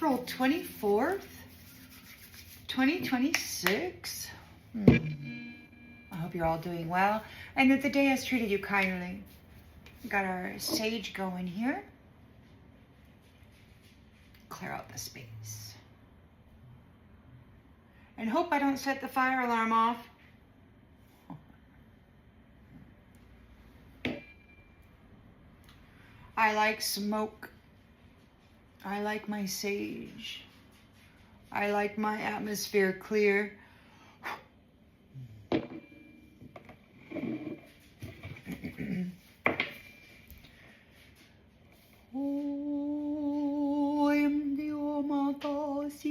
April 24th, 2026. I hope you're all doing well and that the day has treated you kindly. We got our sage going here. Clear out the space. And hope I don't set the fire alarm off. I like smoke. I like my sage. I like my atmosphere clear. Oh, I am the Omatosimo.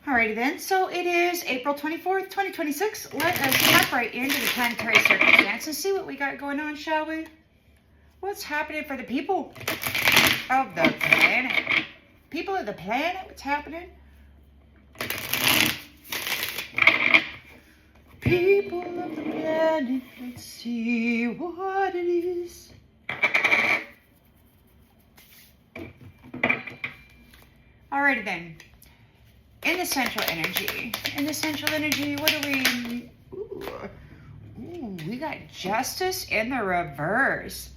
Alrighty then, so it is April 24th, 2026. Let us tap right into the planetary circumstance and see what we got going on, shall we? What's happening for the people of the planet? People of the planet, what's happening? People of the planet, let's see what it is. Alrighty then. In the central energy, what do we, we got justice in the reverse.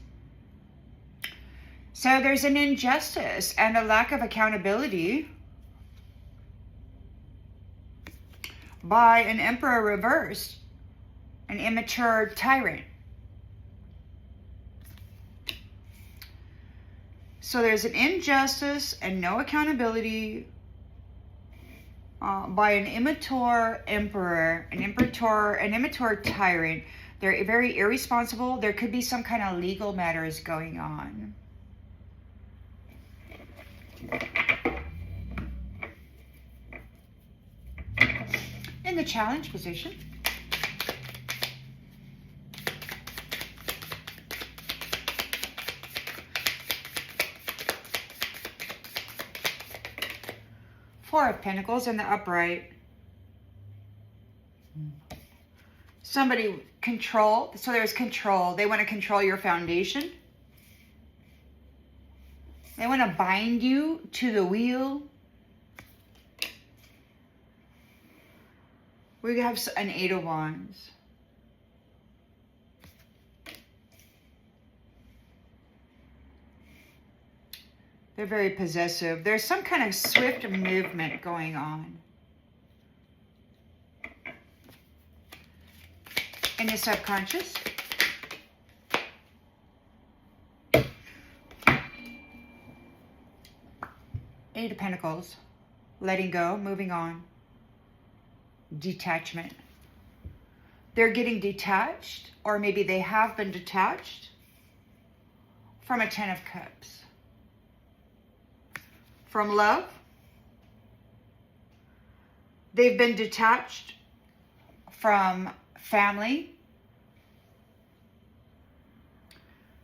So there's an injustice and a lack of accountability by an emperor reversed, an immature tyrant. So there's an injustice and no accountability by an immature emperor, an immature tyrant. They're very irresponsible. There could be some kind of legal matters going on. In the challenge position, Four of Pentacles in the upright. Somebody control. So there's control. They want to control your foundation. They want to bind you to the wheel. We have an Eight of Wands. They're very possessive. There's some kind of swift movement going on. In the subconscious. Eight of Pentacles. Letting go, moving on. Detachment. They're getting detached, or maybe they have been detached from a Ten of Cups. From love. They've been detached from family.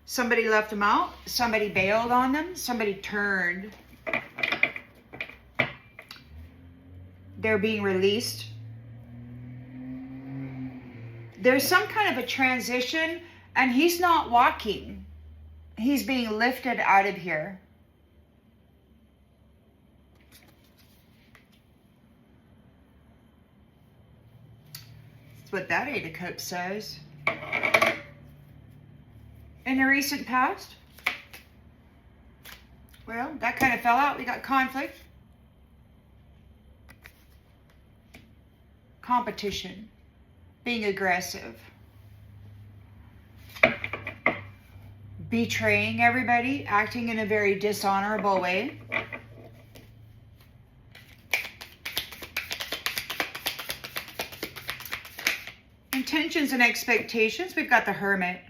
Somebody left them out. Somebody bailed on them. Somebody turned. They're being released. There's some kind of a transition, and he's not walking. He's being lifted out of here. That's what that Eight of Cups says. In the recent past, well, that kind of fell out. We got conflict. Competition. Being aggressive. Betraying everybody. Acting in a very dishonorable way. Intentions and expectations. We've got the Hermit.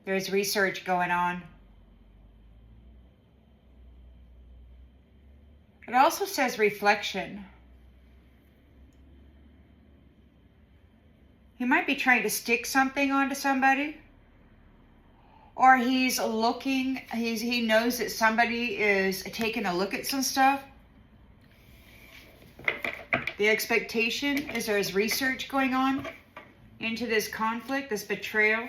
There's research going on. It also says reflection. He might be trying to stick something onto somebody. Or he's looking, he knows that somebody is taking a look at some stuff. The expectation is there's research going on into this conflict, this betrayal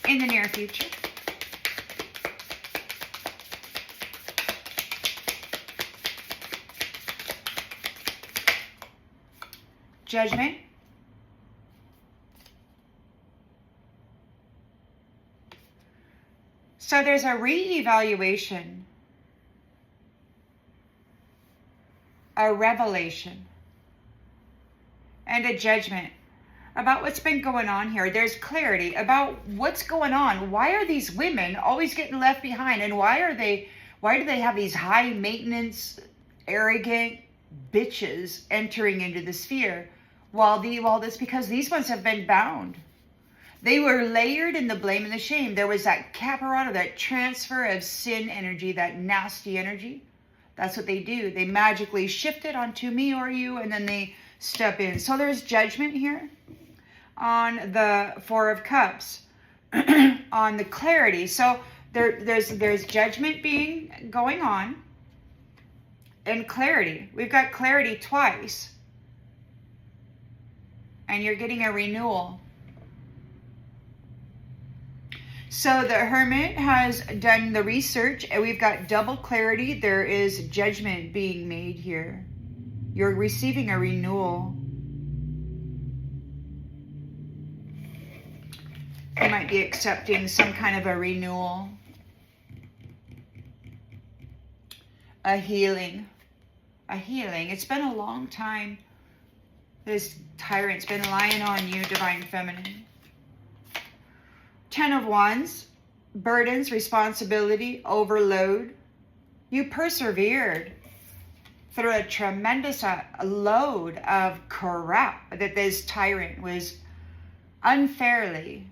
in the near future. Judgment. So there's a re-evaluation, a revelation, and a judgment about what's been going on here. There's clarity about what's going on. Why are these women always getting left behind? And why do they have these high maintenance, arrogant bitches entering into the sphere? Well, that's because these ones have been bound. They were layered in the blame and the shame. There was that caparata, that transfer of sin energy, that nasty energy. That's what they do. They magically shift it onto me or you, and then they step in. So there's judgment here on the Four of Cups, on the clarity. So there's judgment going on, and clarity. We've got clarity twice. And you're getting a renewal. So the Hermit has done the research, and we've got double clarity. There is judgment being made here. You're receiving a renewal. You might be accepting some kind of a renewal. A healing. A healing. It's been a long time. This tyrant's been lying on you, Divine Feminine. 10 of Wands, burdens, responsibility, overload. You persevered through a tremendous load of crap that this tyrant was unfairly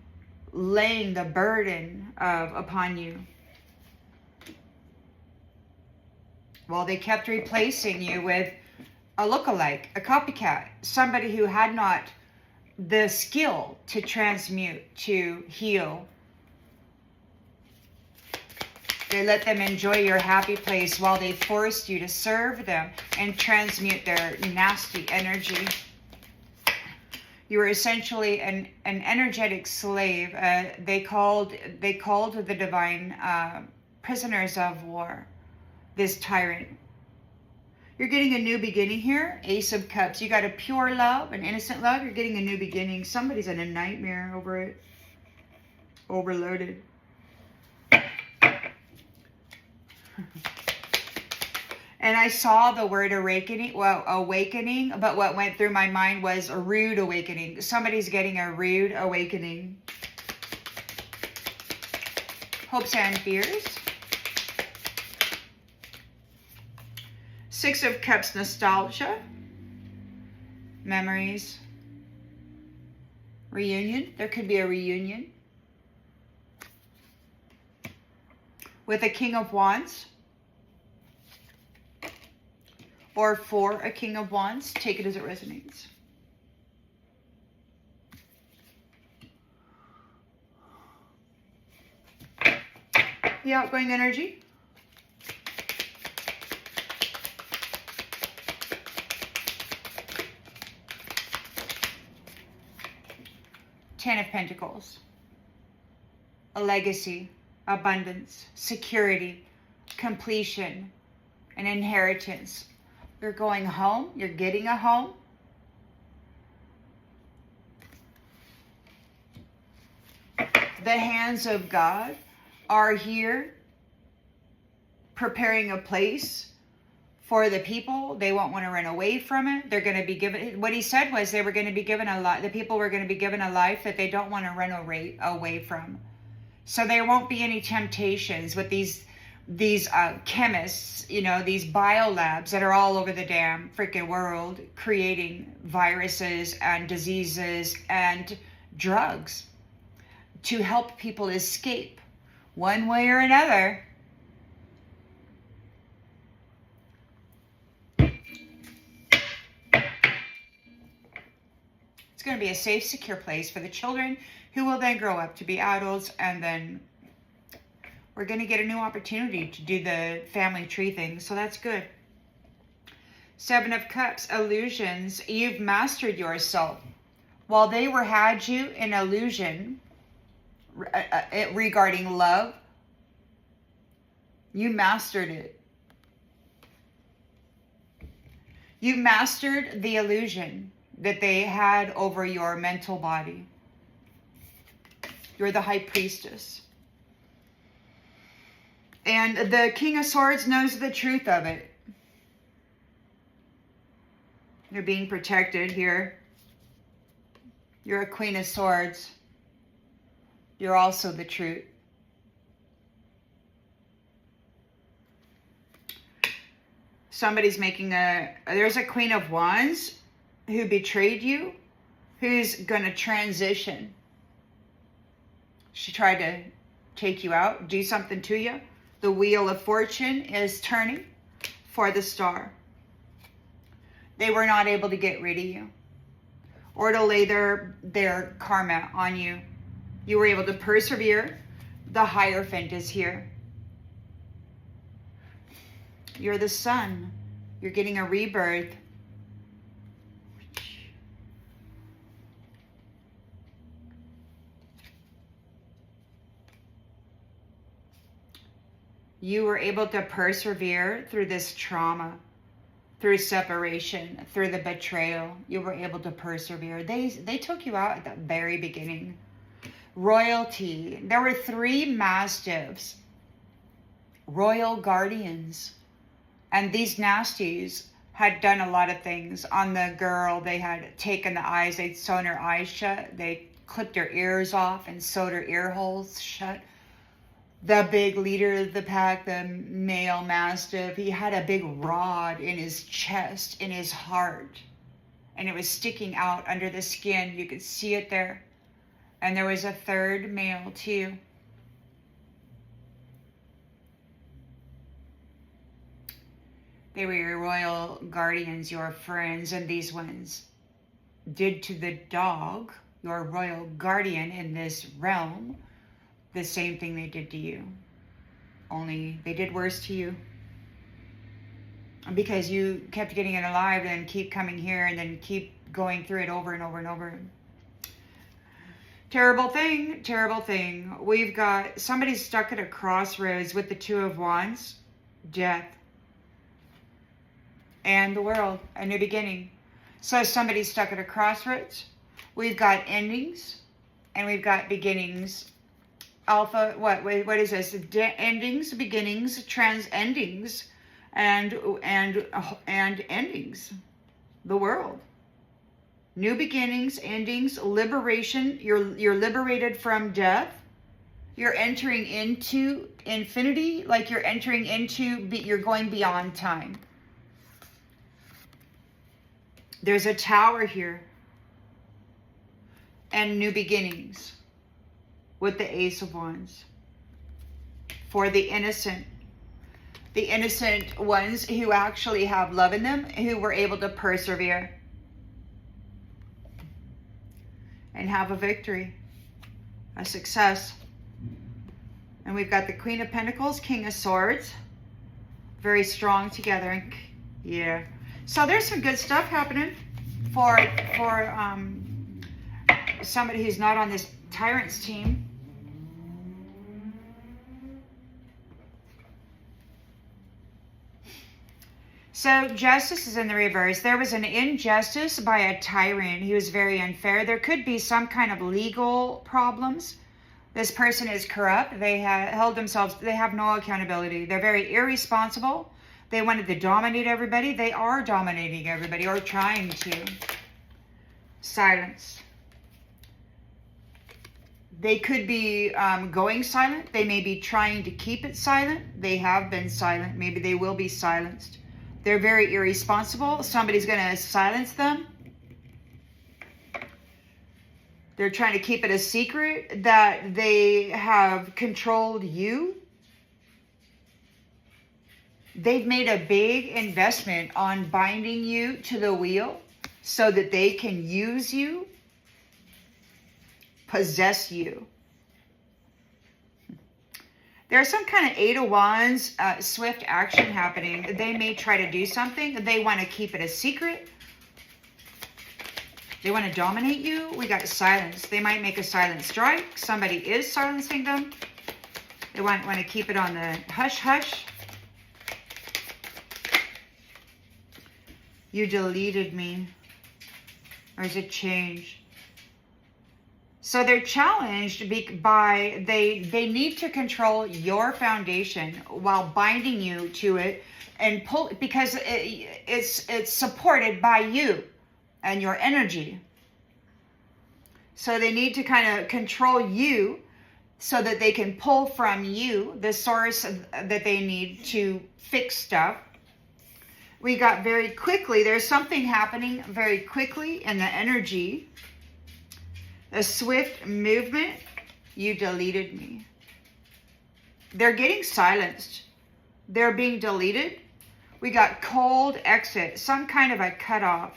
laying the burden of upon you. Well, they kept replacing you with a lookalike, a copycat, somebody who had not the skill to transmute, to heal. They let them enjoy your happy place while they forced you to serve them and transmute their nasty energy. You were essentially an energetic slave. They called the divine prisoners of war, this tyrant. You're getting a new beginning here. Ace of Cups. You got a pure love, an innocent love. You're getting a new beginning. Somebody's in a nightmare over it. Overloaded. And I saw the word awakening, but what went through my mind was a rude awakening. Somebody's getting a rude awakening. Hopes and fears. 6 of Cups, nostalgia, memories, reunion. There could be a reunion. With a King of Wands. Or for a King of Wands. Take it as it resonates. The outgoing energy. Ten of Pentacles. A legacy, abundance, security, completion, an inheritance. You're going home. You're getting a home. The hands of God are here preparing a place for the people. They won't want to run away from it. They're going to be given, what he said was they were going to be given a life, the people were going to be given a life that they don't want to run away from. So there won't be any temptations with these chemists, you know, these biolabs that are all over the damn freaking world creating viruses and diseases and drugs. to help people escape one way or another. It's going to be a safe, secure place for the children who will then grow up to be adults, and then we're going to get a new opportunity to do the family tree thing, so that's good. 7 of Cups, illusions. You've mastered yourself. While they had you in illusion regarding love, you mastered it. You mastered the illusion that they had over your mental body. You're the High Priestess. And the King of Swords knows the truth of it. You're being protected here. You're a Queen of Swords. You're also the truth. Somebody's making there's a Queen of Wands who betrayed you, who's going to transition. She tried to take you out, do something to you. The Wheel of Fortune is turning for the Star. They were not able to get rid of you or to lay their karma on you. You were able to persevere. The Hierophant is here. You're the Sun. You're getting a rebirth. You were able to persevere through this trauma, through separation, through the betrayal. You were able to persevere. They took you out at the very beginning. Royalty. There were 3 mastiffs, royal guardians. And these nasties had done a lot of things. On the girl, they had taken the eyes, they'd sewn her eyes shut. They clipped her ears off and sewed her ear holes shut. The big leader of the pack, the male mastiff, he had a big rod in his chest, in his heart. And it was sticking out under the skin. You could see it there. And there was a 3rd male too. They were your royal guardians, your friends, and these ones did to the dog, your royal guardian in this realm, the same thing they did to you. Only they did worse to you. Because you kept getting it alive and keep coming here and then keep going through it over and over and over. Terrible thing, terrible thing. We've got somebody stuck at a crossroads with the 2 of Wands, death. And the world, a new beginning. So somebody's stuck at a crossroads. We've got endings and we've got beginnings. Alpha, what is this? Endings, beginnings, endings, and endings. The world. New beginnings, endings, liberation. You're liberated from death. You're entering into infinity, like you're entering into, you're going beyond time. There's a tower here. And new beginnings with the Ace of Wands. For the innocent ones who actually have love in them, who were able to persevere and have a victory, a success. And we've got the Queen of Pentacles, King of Swords, very strong together. Yeah. So there's some good stuff happening for somebody who's not on this Tyrants team. So justice is in the reverse. There was an injustice by a tyrant. He was very unfair. There could be some kind of legal problems. This person is corrupt. They have held themselves, they have no accountability. They're very irresponsible. They wanted to dominate everybody. They are dominating everybody or trying to. Silence. They could be going silent. They may be trying to keep it silent. They have been silent. Maybe they will be silenced. They're very irresponsible. Somebody's going to silence them. They're trying to keep it a secret that they have controlled you. They've made a big investment on binding you to the wheel so that they can use you, possess you. There's some kind of 8 of Wands, swift action happening. They may try to do something. They want to keep it a secret. They want to dominate you. We got silence. They might make a silent strike. Somebody is silencing them. They want to keep it on the hush-hush. You deleted me. Or is it change? So they're challenged by, they need to control your foundation while binding you to it and pull, because it's supported by you and your energy. So they need to kind of control you so that they can pull from you the source that they need to fix stuff. We got very quickly, there's something happening very quickly in the energy. A swift movement. You deleted me. They're getting silenced. They're being deleted. We got cold exit. Some kind of a cutoff.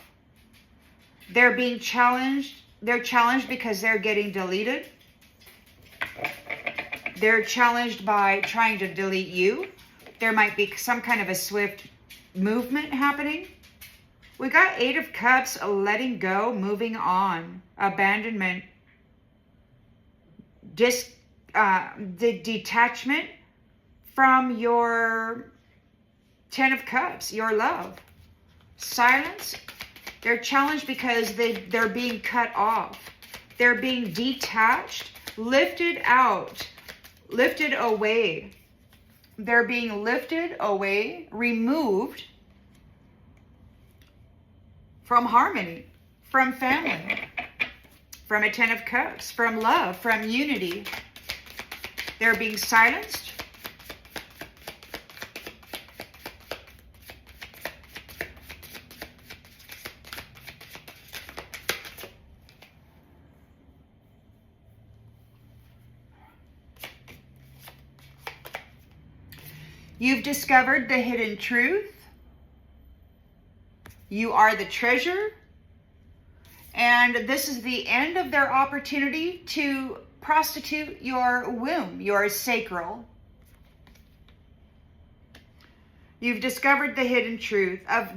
They're being challenged. They're challenged because they're getting deleted. They're challenged by trying to delete you. There might be some kind of a swift movement happening. We got 8 of Cups, letting go, moving on, abandonment, the detachment from your 10 of Cups, your love. Silence. They're challenged because they're being cut off. They're being detached, lifted out, lifted away. They're being lifted away, removed from harmony, from family, from a 10 of Cups, from love, from unity. They're being silenced. You've discovered the hidden truth. You are the treasure. And this is the end of their opportunity to prostitute your womb, your sacral. You've discovered the hidden truth of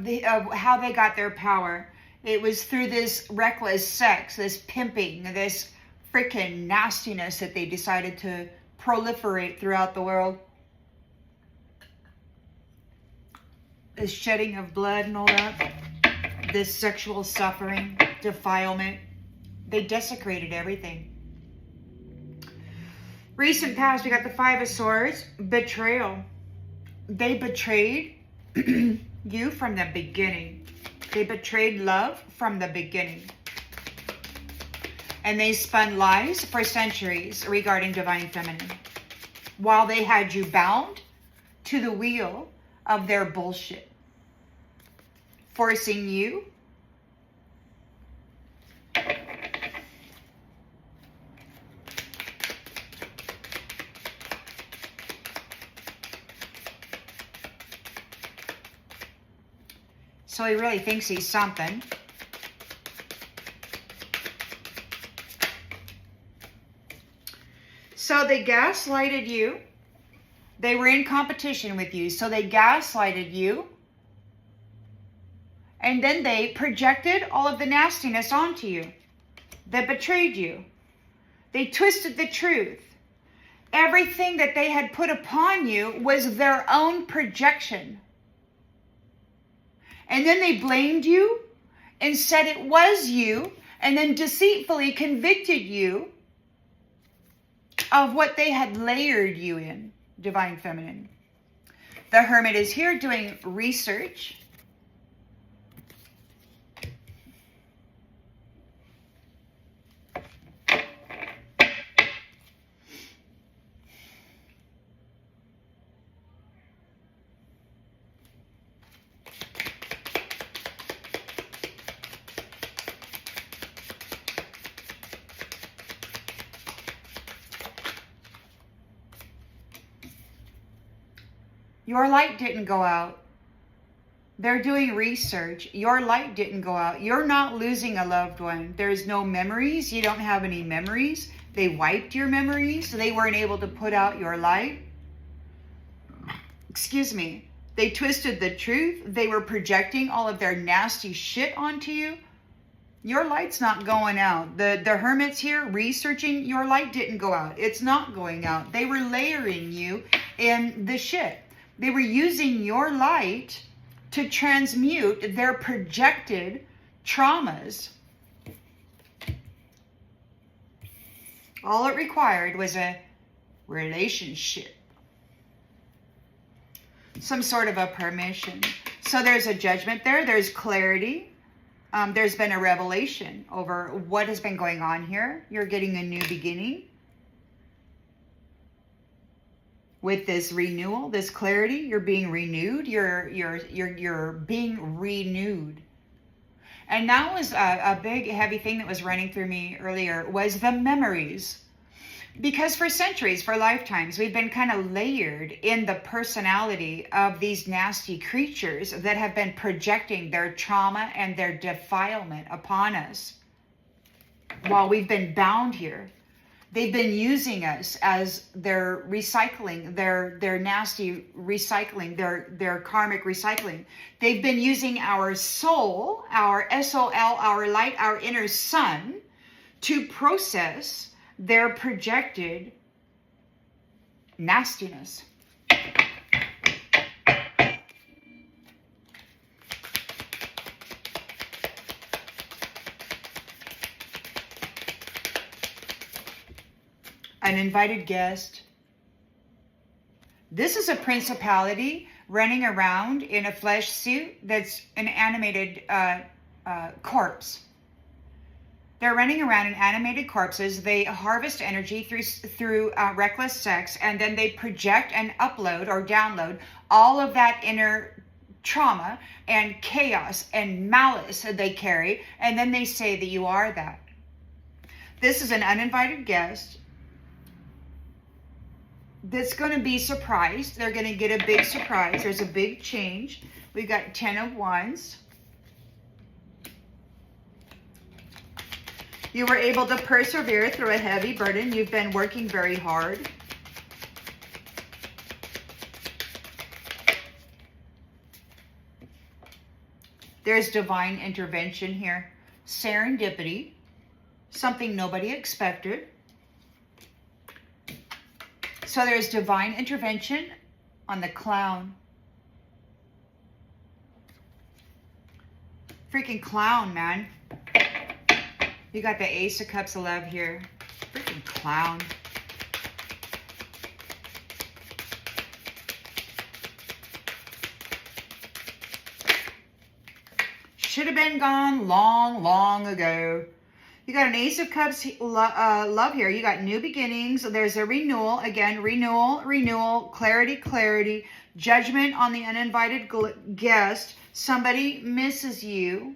how they got their power. It was through this reckless sex, this pimping, this freaking nastiness that they decided to proliferate throughout the world. This shedding of blood and all that. This sexual suffering, defilement. They desecrated everything. Recent past, we got the 5 of Swords. Betrayal. They betrayed you from the beginning. They betrayed love from the beginning. And they spun lies for centuries regarding divine feminine, while they had you bound to the wheel of their bullshit, forcing you so he really thinks he's something. So they gaslighted you. They were in competition with you, so they gaslighted you. And then they projected all of the nastiness onto you. They betrayed you. They twisted the truth. Everything that they had put upon you was their own projection. And then they blamed you and said it was you, and then deceitfully convicted you of what they had layered you in, divine feminine. The Hermit is here doing research. Your light didn't go out. They're doing research. Your light didn't go out. You're not losing a loved one. There's no memories. You don't have any memories. They wiped your memories. They weren't able to put out your light. Excuse me. They twisted the truth. They were projecting all of their nasty shit onto you. Your light's not going out. The hermits here researching, your light didn't go out. It's not going out. They were layering you in the shit. They were using your light to transmute their projected traumas. All it required was a relationship. Some sort of a permission. So there's a judgment there. There's clarity. There's been a revelation over what has been going on here. You're getting a new beginning. With this renewal, this clarity, you're being renewed. You're being renewed. And that was a big, heavy thing that was running through me earlier, was the memories. Because for centuries, for lifetimes, we've been kind of layered in the personality of these nasty creatures that have been projecting their trauma and their defilement upon us. While we've been bound here, they've been using us as their recycling, their nasty recycling, their karmic recycling. They've been using our soul, our SOL, our light, our inner sun, to process their projected nastiness. An invited guest. This is a principality running around in a flesh suit that's an animated corpse. They're running around in animated corpses. They harvest energy through reckless sex, and then they project and upload or download all of that inner trauma and chaos and malice that they carry, and then they say that you are that. This is an uninvited guest that's going to be surprised. They're going to get a big surprise. There's a big change. We've got 10 of Wands. You were able to persevere through a heavy burden. You've been working very hard. There's divine intervention here. Serendipity. Something nobody expected. So there's divine intervention on the clown. Freaking clown, man. You got the Ace of Cups of Love here. Freaking clown. Should have been gone long, long ago. You got an Ace of Cups love here. You got new beginnings. There's a renewal. Again, renewal, clarity. Judgment on the uninvited guest. Somebody misses you.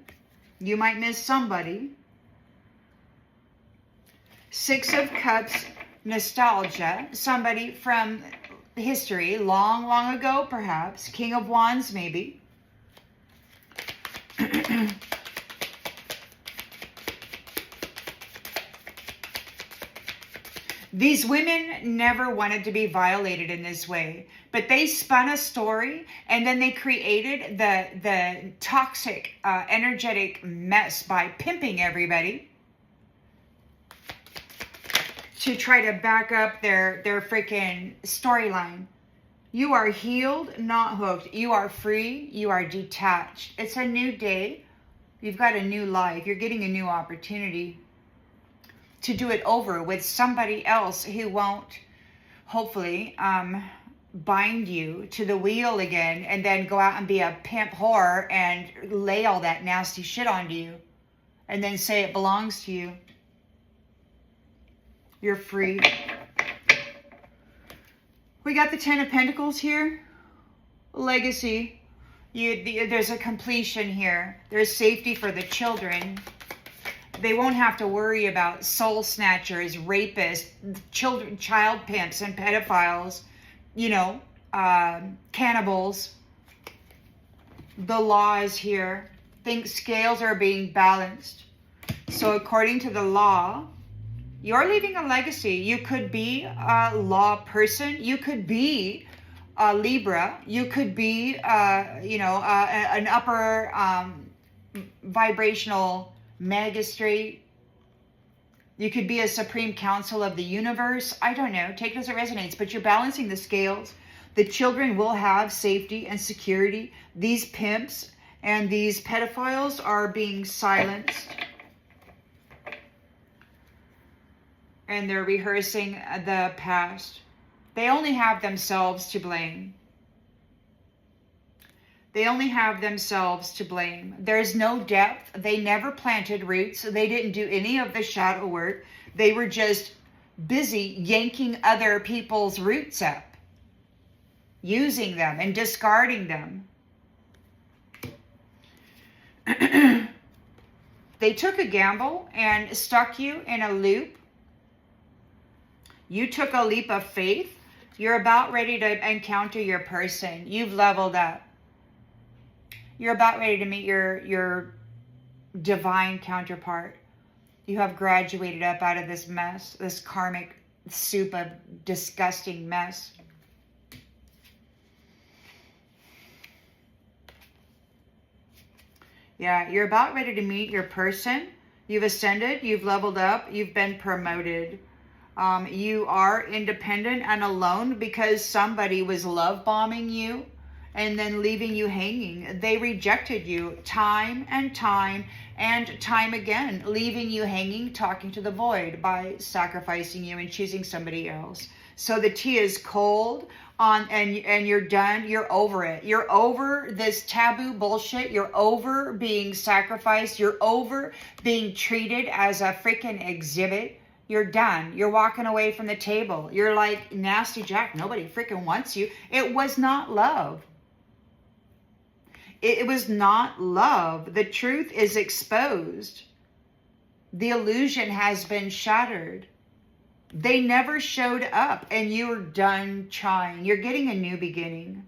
You might miss somebody. Six of Cups, nostalgia. Somebody from history, long, long ago, perhaps. King of Wands, maybe. These women never wanted to be violated in this way, but they spun a story and then they created the toxic, energetic mess by pimping everybody to try to back up their freaking storyline. You are healed, not hooked. You are free. You are detached. It's a new day. You've got a new life. You're getting a new opportunity to do it over with somebody else who won't, hopefully, bind you to the wheel again and then go out and be a pimp whore and lay all that nasty shit onto you and then say it belongs to you. You're free. We got the 10 of Pentacles here. Legacy. There's a completion here. There's safety for the children. They won't have to worry about soul snatchers, rapists, child pimps, and pedophiles, you know, cannibals. The law is here. Think scales are being balanced. So according to the law, you're leaving a legacy. You could be a law person. You could be a Libra. You could be, an upper vibrational magistrate. You could be a supreme council of the universe. I don't know. Take it as it resonates. But you're balancing the scales. The children will have safety and security. These pimps and these pedophiles are being silenced. And they're rehearsing the past. They only have themselves to blame. They only have themselves to blame. There's no depth. They never planted roots. They didn't do any of the shadow work. They were just busy yanking other people's roots up, using them and discarding them. They took a gamble and stuck you in a loop. You took a leap of faith. You're about ready to encounter your person. You've leveled up. You're about ready to meet your divine counterpart. You have graduated up out of this mess, this karmic soup of disgusting mess. Yeah, you're about ready to meet your person. You've ascended, you've leveled up, you've been promoted. You are independent and alone because somebody was love bombing you and then leaving you hanging. They rejected you time and time and time again, leaving you hanging, talking to the void by sacrificing you and choosing somebody else. So the tea is cold and you're done. You're over it. You're over this taboo bullshit. You're over being sacrificed. You're over being treated as a freaking exhibit. You're done. You're walking away from the table. You're like, Nasty Jack, nobody freaking wants you. It was not love. It was not love. The truth is exposed. The illusion has been shattered. They never showed up and you're done trying. You're getting a new beginning.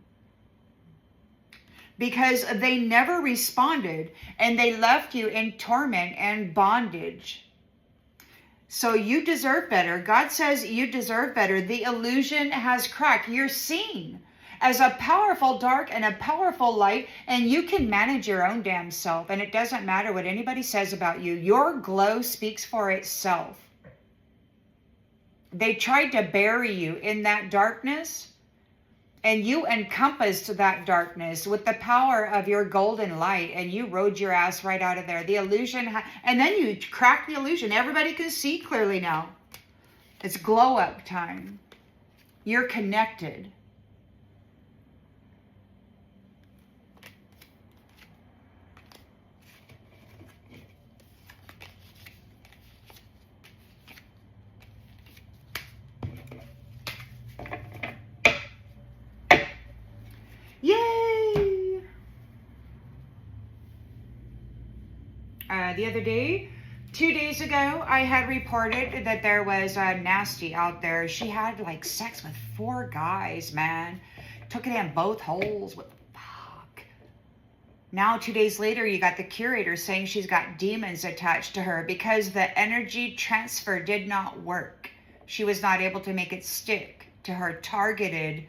Because they never responded and they left you in torment and bondage. So you deserve better. God says you deserve better. The illusion has cracked. You're seen as a powerful dark and a powerful light, and you can manage your own damn self. And it doesn't matter what anybody says about you. Your glow speaks for itself. They tried to bury you in that darkness, and you encompassed that darkness with the power of your golden light, and you rode your ass right out of there. The illusion, and then you cracked the illusion. Everybody can see clearly now. It's glow up time. You're connected. Yay! The other day, 2 days ago, I had reported that there was a nasty out there. She had like sex with 4 guys, man. Took it in both holes. What the fuck? Now, 2 days later, you got the curator saying she's got demons attached to her because the energy transfer did not work. She was not able to make it stick to her targeted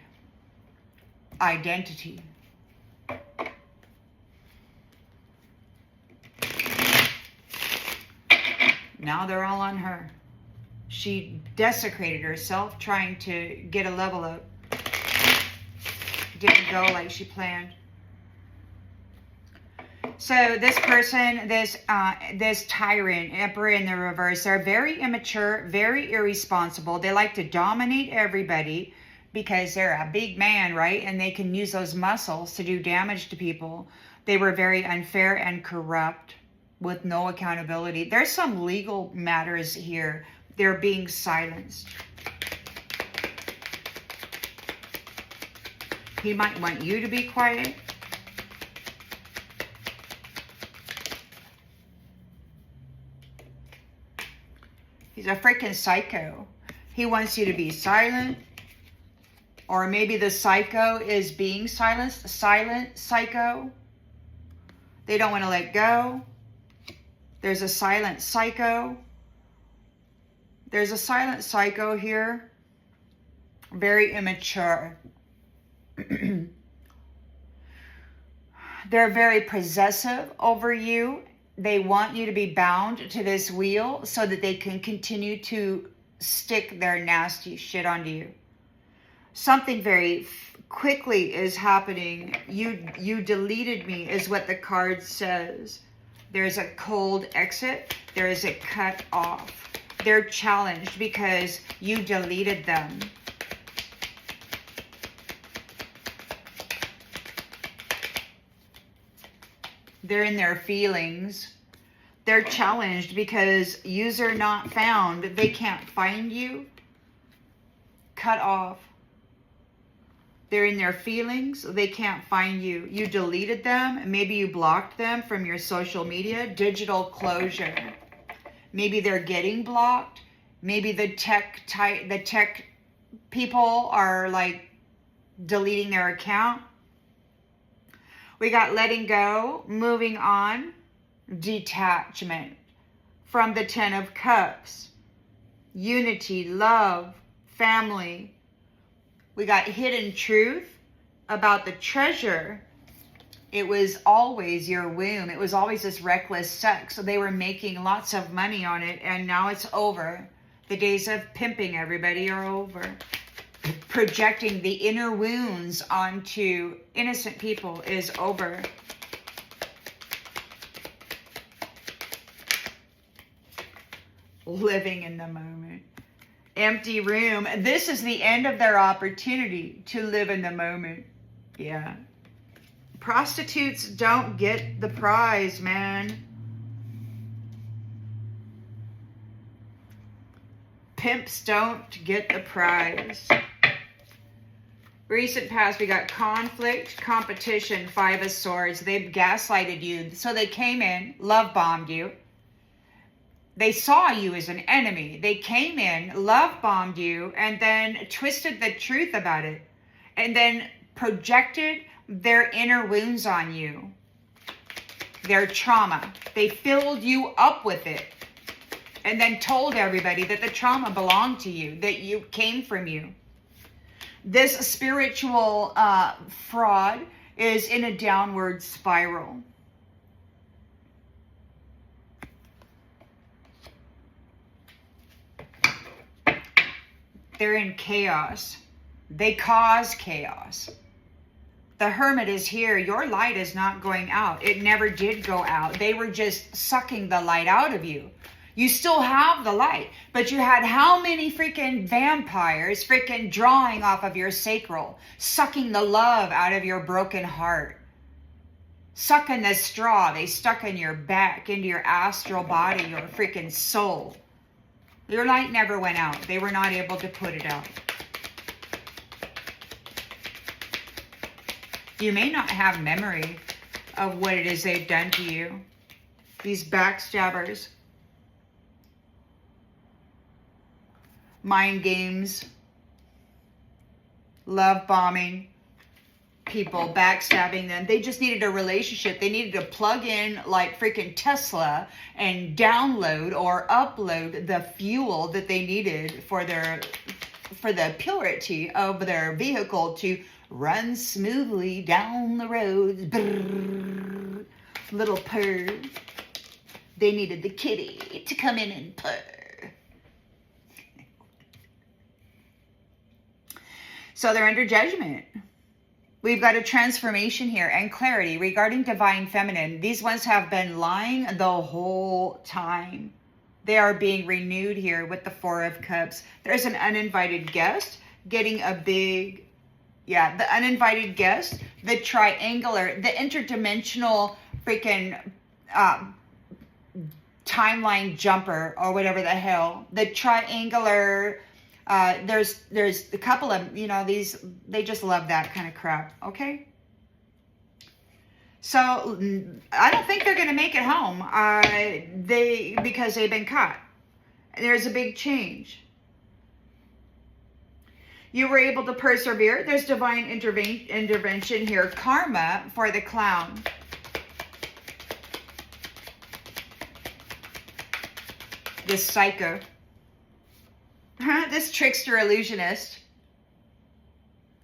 identity. Now they're all on her. She desecrated herself trying to get a level up. Didn't go like she planned. So this person, this tyrant, Emperor in the reverse, are very immature, very irresponsible. They like to dominate everybody because they're a big man, right? And they can use those muscles to do damage to people. They were very unfair and corrupt with no accountability. There's some legal matters here. They're being silenced. He might want you to be quiet. He's a freaking psycho. He wants you to be silent. Or maybe the psycho is being silenced. Silent psycho. They don't want to let go. There's a silent psycho. There's a silent psycho here. Very immature. They're very possessive over you. They want you to be bound to this wheel so that they can continue to stick their nasty shit onto you. Something very quickly is happening. You deleted me is what the card says. There's a cold exit. There is a cut off. They're challenged because you deleted them. They're in their feelings. They're challenged because user not found. They can't find you. Cut off. They're in their feelings. They can't find you. You deleted them. Maybe you blocked them from your social media. Digital closure. Maybe they're getting blocked. Maybe the tech people are like deleting their account. We got letting go, moving on, detachment from the 10 of Cups, unity, love, family. We got hidden truth about the treasure. It was always your womb. It was always this reckless sex. So they were making lots of money on it, and now it's over. The days of pimping everybody are over. Projecting the inner wounds onto innocent people is over. Living in the moment. Empty room. This is the end of their opportunity to live in the moment. Yeah. Prostitutes don't get the prize, man. Pimps don't get the prize. Recent past, we got conflict, competition, 5 of Swords. They've gaslighted you. So they came in, love bombed you. They saw you as an enemy. They came in, love bombed you, and then twisted the truth about it. And then projected their inner wounds on you. Their trauma. They filled you up with it. And then told everybody that the trauma belonged to you, that you came from you. This spiritual fraud is in a downward spiral. They're in chaos. They cause chaos. The Hermit is here. Your light is not going out. It never did go out. They were just sucking the light out of you. You still have the light, but you had how many freaking vampires freaking drawing off of your sacral, sucking the love out of your broken heart, sucking the straw they stuck in your back, into your astral body, your freaking soul. Your light never went out. They were not able to put it out. You may not have memory of what it is they've done to you. These backstabbers. Mind games, love bombing, people backstabbing them. They just needed a relationship. They needed to plug in like freaking Tesla and download or upload the fuel that they needed for the purity of their vehicle to run smoothly down the road. Brrr, little purr. They needed the kitty to come in and purr. So they're under judgment. We've got a transformation here and clarity regarding divine feminine. These ones have been lying the whole time. They are being renewed here with the 4 of Cups. There's an uninvited guest getting a big, the uninvited guest, the triangular, the interdimensional freaking timeline jumper or whatever the hell. The triangular... there's a couple of, these, they just love that kind of crap, okay? So, I don't think they're going to make it home, because they've been caught. There's a big change. You were able to persevere. There's divine intervention here. Karma for the clown. This psycho. This trickster illusionist.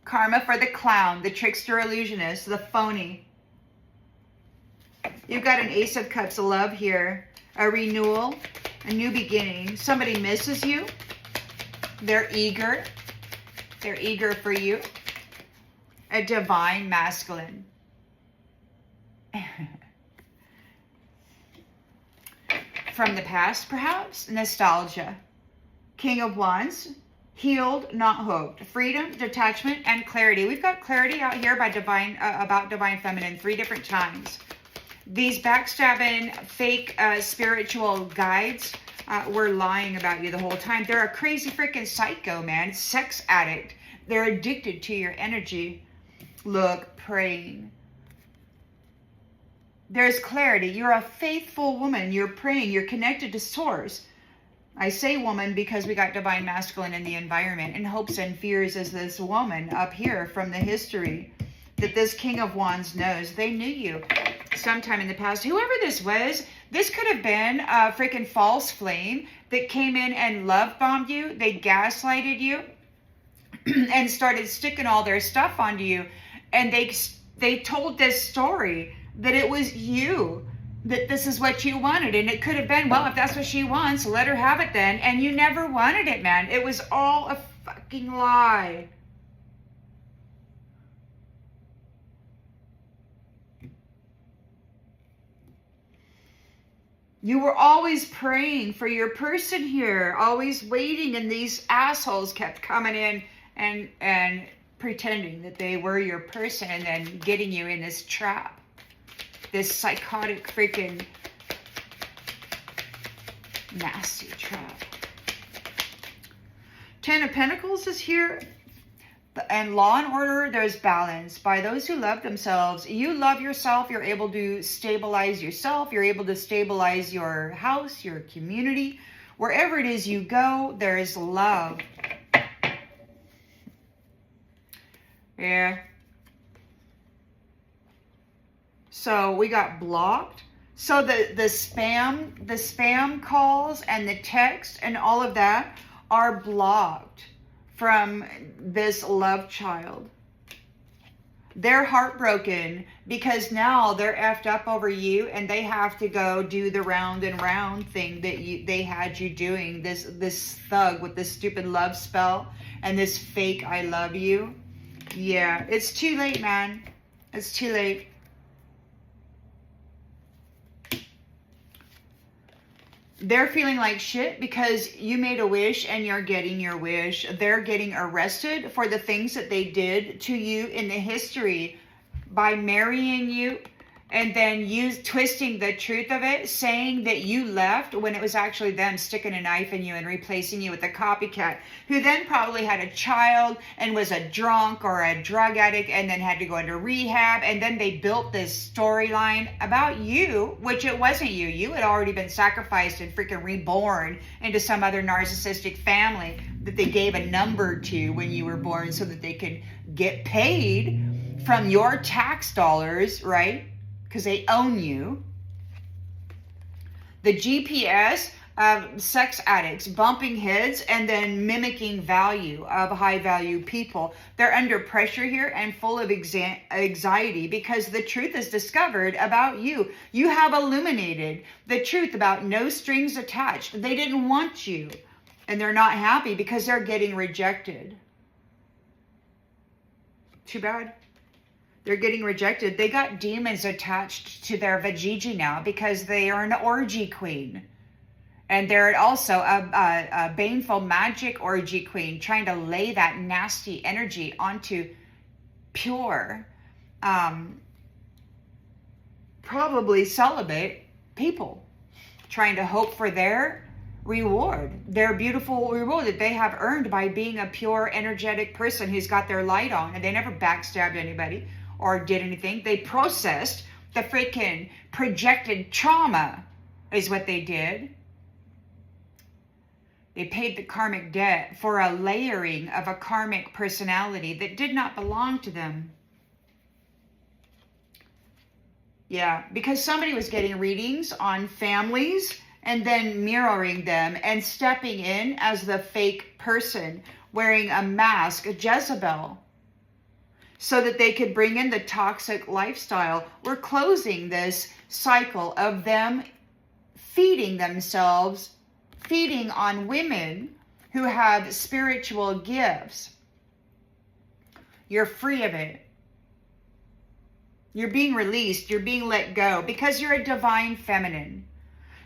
Karma for the clown, the trickster illusionist, the phony. You've got an Ace of Cups, love here. A renewal, a new beginning. Somebody misses you. They're eager. They're eager for you. A divine masculine. From the past, perhaps. Nostalgia. King of Wands. Healed, not hoped. Freedom, detachment, and clarity. We've got clarity out here by about divine feminine 3 different times. These backstabbing, fake spiritual guides were lying about you the whole time. They're a crazy freaking psycho, man. Sex addict. They're addicted to your energy. Look, praying. There's clarity. You're a faithful woman. You're praying. You're connected to source. I say woman because we got divine masculine in the environment, and hopes and fears is this woman up here from the history that this King of Wands knows. They knew you sometime in the past. Whoever this was, this could have been a freaking false flame that came in and love bombed you. They gaslighted you and started sticking all their stuff onto you. And they told this story that it was you, that this is what you wanted. And it could have been, well, if that's what she wants, let her have it then. And you never wanted it, man. It was all a fucking lie. You were always praying for your person here, always waiting, and these assholes kept coming in and pretending that they were your person and then getting you in this trap. This psychotic freaking nasty trap. 10 of Pentacles is here. And law and order, there's balance. By those who love themselves, you love yourself. You're able to stabilize yourself. You're able to stabilize your house, your community. Wherever it is you go, there is love. Yeah. So we got blocked. So the spam calls and the text and all of that are blocked from this love child. They're heartbroken because now they're effed up over you, and they have to go do the round and round thing that they had you doing. This thug with this stupid love spell and this fake I love you. Yeah, it's too late, man. It's too late. They're feeling like shit because you made a wish and you're getting your wish. They're getting arrested for the things that they did to you in the history by marrying you and then twisting the truth of it, saying that you left when it was actually them sticking a knife in you and replacing you with a copycat who then probably had a child and was a drunk or a drug addict and then had to go into rehab. And then they built this storyline about you, which it wasn't you. You had already been sacrificed and freaking reborn into some other narcissistic family that they gave a number to when you were born so that they could get paid from your tax dollars, right? Because they own you. The GPS, sex addicts, bumping heads, and then mimicking value of high value people. They're under pressure here and full of anxiety because the truth is discovered about you. You have illuminated the truth about no strings attached. They didn't want you, and they're not happy because they're getting rejected. Too bad. They're getting rejected. They got demons attached to their vajiji now because they are an orgy queen. And they're also a baneful magic orgy queen trying to lay that nasty energy onto pure, probably celibate people. Trying to hope for their reward, their beautiful reward that they have earned by being a pure, energetic person who's got their light on. And they never backstabbed anybody or did anything. They processed the freaking projected trauma is what they did. They paid the karmic debt for a layering of a karmic personality that did not belong to them. Yeah, because somebody was getting readings on families and then mirroring them and stepping in as the fake person, wearing a mask, a Jezebel, so that they could bring in the toxic lifestyle. We're closing this cycle of them feeding themselves, feeding on women who have spiritual gifts. You're free of it. You're being released. You're being let go because you're a divine feminine.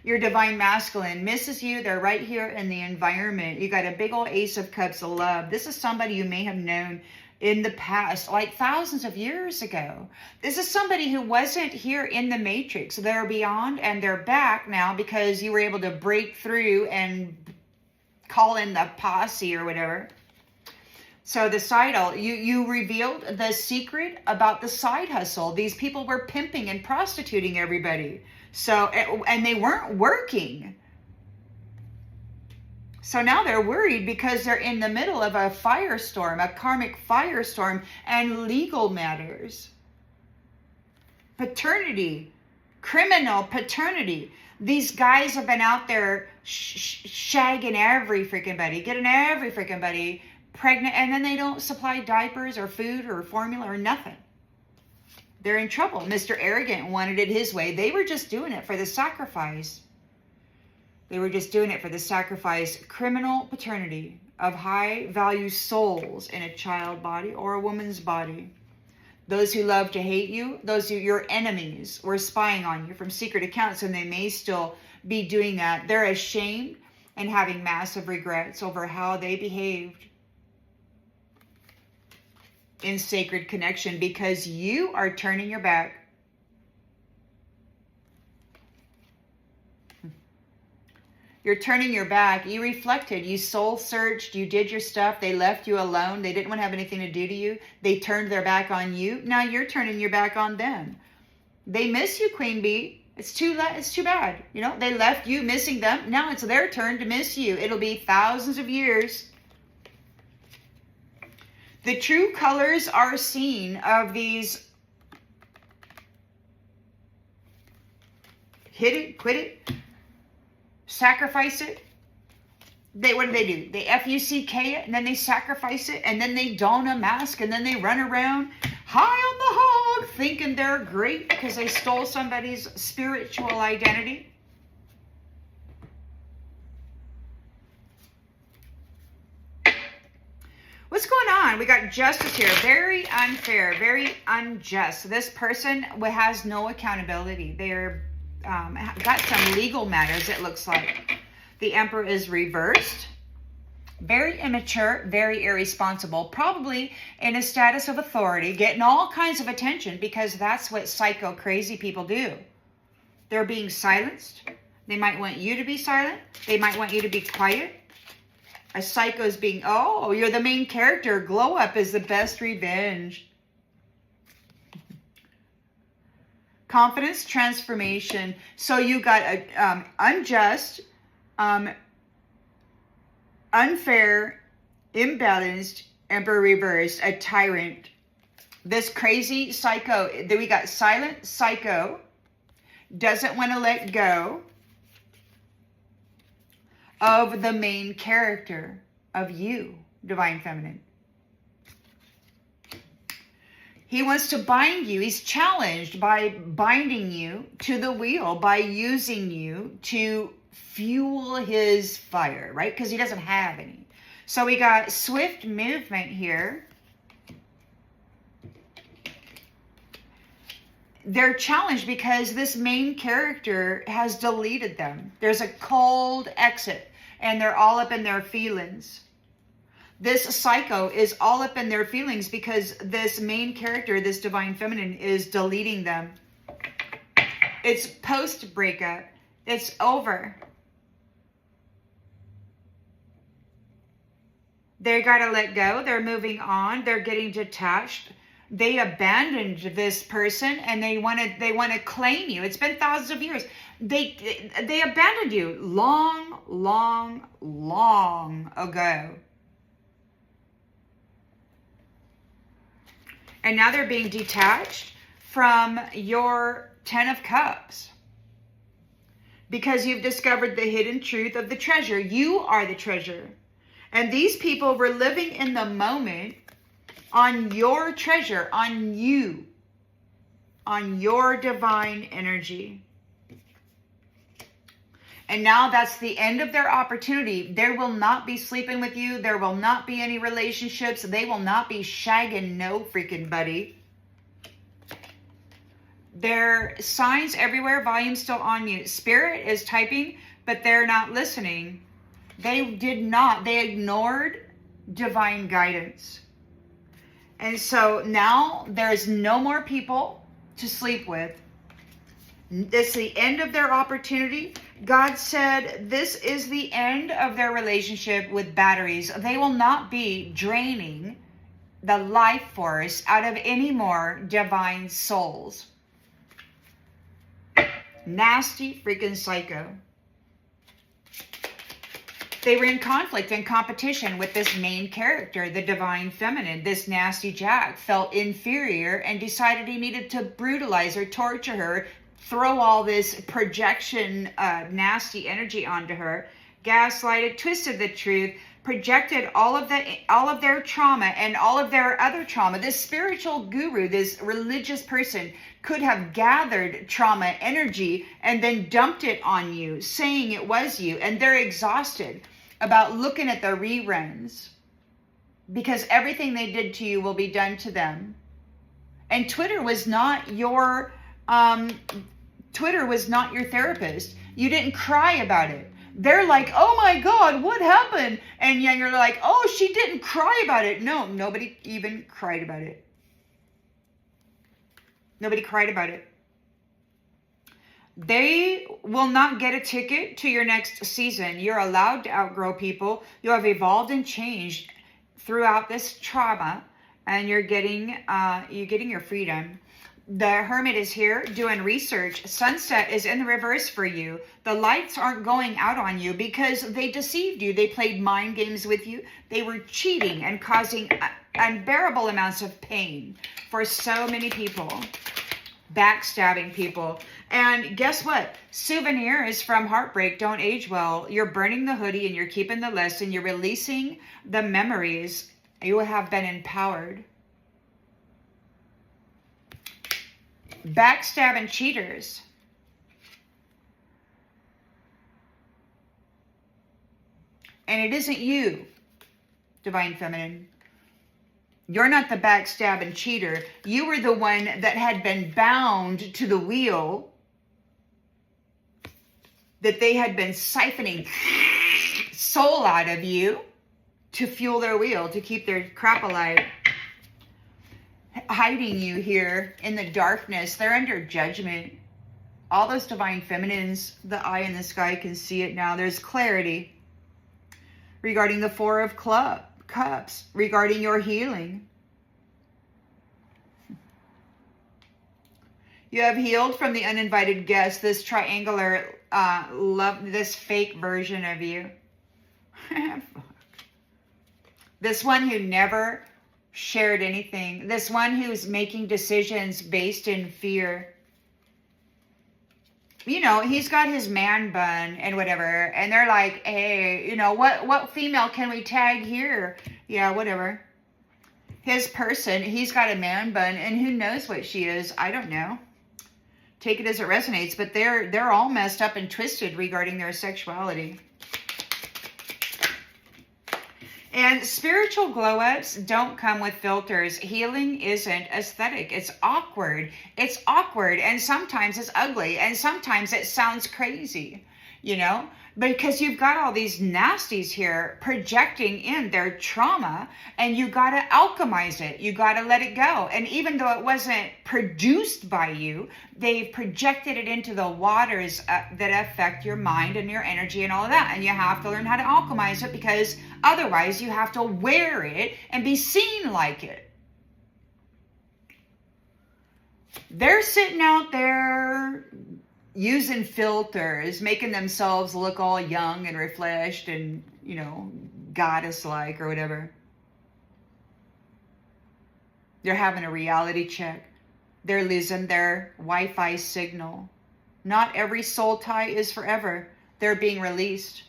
Your divine masculine misses you. They're right here in the environment. You got a big old Ace of Cups of love. This is somebody you may have known in the past, like thousands of years ago. This is somebody who wasn't here in the matrix. They're beyond and they're back now because you were able to break through and call in the posse or whatever. So the side hustle, you revealed the secret about the side hustle. These people were pimping and prostituting everybody. So, and they weren't working. So now they're worried because they're in the middle of a firestorm, a karmic firestorm, and legal matters. Paternity, criminal paternity. These guys have been out there shagging every freaking buddy, getting every freaking buddy pregnant, and then they don't supply diapers or food or formula or nothing. They're in trouble. Mr. Arrogant wanted it his way. They were just doing it for the sacrifice. They were just doing it for the sacrifice. Criminal paternity of high value souls in a child body or a woman's body. Those who love to hate you, those who your enemies were spying on you from secret accounts, and they may still be doing that. They're ashamed and having massive regrets over how they behaved in sacred connection because you are turning your back. You're turning your back. You reflected. You soul searched. You did your stuff. They left you alone. They didn't want to have anything to do to you. They turned their back on you. Now you're turning your back on them. They miss you, Queen Bee. It's too bad. You know, they left you missing them. Now it's their turn to miss you. It'll be thousands of years. The true colors are seen of these. Hit it, quit it. Sacrifice it. What do? They F-U-C-K it, and then they sacrifice it, and then they don a mask, and then they run around high on the hog, thinking they're great because they stole somebody's spiritual identity. What's going on? We got justice here. Very unfair, very unjust. This person has no accountability. They're got some legal matters, it looks like. The Emperor is reversed. Very immature, very irresponsible, probably in a status of authority, getting all kinds of attention because that's what psycho crazy people do. They're being silenced. They might want you to be silent. They might want you to be quiet. A psycho is being, oh, you're the main character. Glow up is the best revenge. Confidence, transformation. So you got a unjust, unfair, imbalanced, Emperor reversed, a tyrant. This crazy psycho. Then we got silent psycho. Doesn't want to let go of the main character of you, Divine Feminine. He wants to bind you. He's challenged by binding you to the wheel, by using you to fuel his fire, right? Because he doesn't have any. So we got swift movement here. They're challenged because this main character has deleted them. There's a cold exit, and they're all up in their feelings. This psycho is all up in their feelings because this main character, this Divine Feminine, is deleting them. It's post-breakup. It's over. They got to let go. They're moving on. They're getting detached. They abandoned this person and they want to claim you. It's been thousands of years. They abandoned you long long, long ago. And now they're being detached from your 10 of Cups. Because you've discovered the hidden truth of the treasure. You are the treasure. And these people were living in the moment on your treasure, on you, on your divine energy. And now that's the end of their opportunity. There will not be sleeping with you. There will not be any relationships. They will not be shagging no freaking buddy. There are signs everywhere. Volume still on mute. Spirit is typing, but they're not listening. They ignored divine guidance. And so now there's no more people to sleep with. It's the end of their opportunity. God said this is the end of their relationship with batteries. They will not be draining the life force out of any more divine souls. Nasty freaking psycho. They were in conflict and competition with this main character, the divine feminine. This nasty Jack felt inferior and decided he needed to brutalize her, torture her, throw all this projection, nasty energy onto her, gaslighted, twisted the truth, projected all of their trauma and all of their other trauma. This spiritual guru, this religious person, could have gathered trauma energy and then dumped it on you, saying it was you. And they're exhausted about looking at the reruns because everything they did to you will be done to them. And Twitter was not your therapist. You didn't cry about it. They're like, oh my God, what happened? And you're like, oh, she didn't cry about it. No, nobody even cried about it. Nobody cried about it. They will not get a ticket to your next season. You're allowed to outgrow people. You have evolved and changed throughout this trauma, and you're getting your freedom. The Hermit is here doing research. Sunset is in the reverse for you. The lights aren't going out on you because they deceived you. They played mind games with you. They were cheating and causing unbearable amounts of pain for so many people. Backstabbing people. And guess what? Souvenirs from heartbreak don't age well. You're burning the hoodie and you're keeping the lesson. You're releasing the memories. You have been empowered. Backstabbing cheaters. And it isn't you, Divine Feminine. You're not the backstabbing cheater. You were the one that had been bound to the wheel, that they had been siphoning soul out of you to fuel their wheel, to keep their crap alive. Hiding you here in the darkness. They're under judgment. All those divine feminines, the eye in the sky can see it now. There's clarity regarding the Four of Cups, regarding your healing. You have healed from the uninvited guest, this triangular love, this fake version of you. This one who never shared anything. This one who's making decisions based in fear. You know, he's got his man bun and whatever. And they're like, hey, you know, what female can we tag here? Yeah, whatever. His person, he's got a man bun. And who knows what she is? I don't know. Take it as it resonates. But they're all messed up and twisted regarding their sexuality. And spiritual glow-ups don't come with filters. Healing isn't aesthetic. It's awkward. It's awkward. And sometimes it's ugly. And sometimes it sounds crazy, you know, because you've got all these nasties here projecting in their trauma, and you got to alchemize it. You got to let it go. And even though it wasn't produced by you, they've projected it into the waters that affect your mind and your energy and all of that. And you have to learn how to alchemize it, because otherwise you have to wear it and be seen like it. They're sitting out there using filters, making themselves look all young and refreshed and, you know, goddess-like or whatever. They're having a reality check. They're losing their Wi-Fi signal. Not every soul tie is forever. They're being released.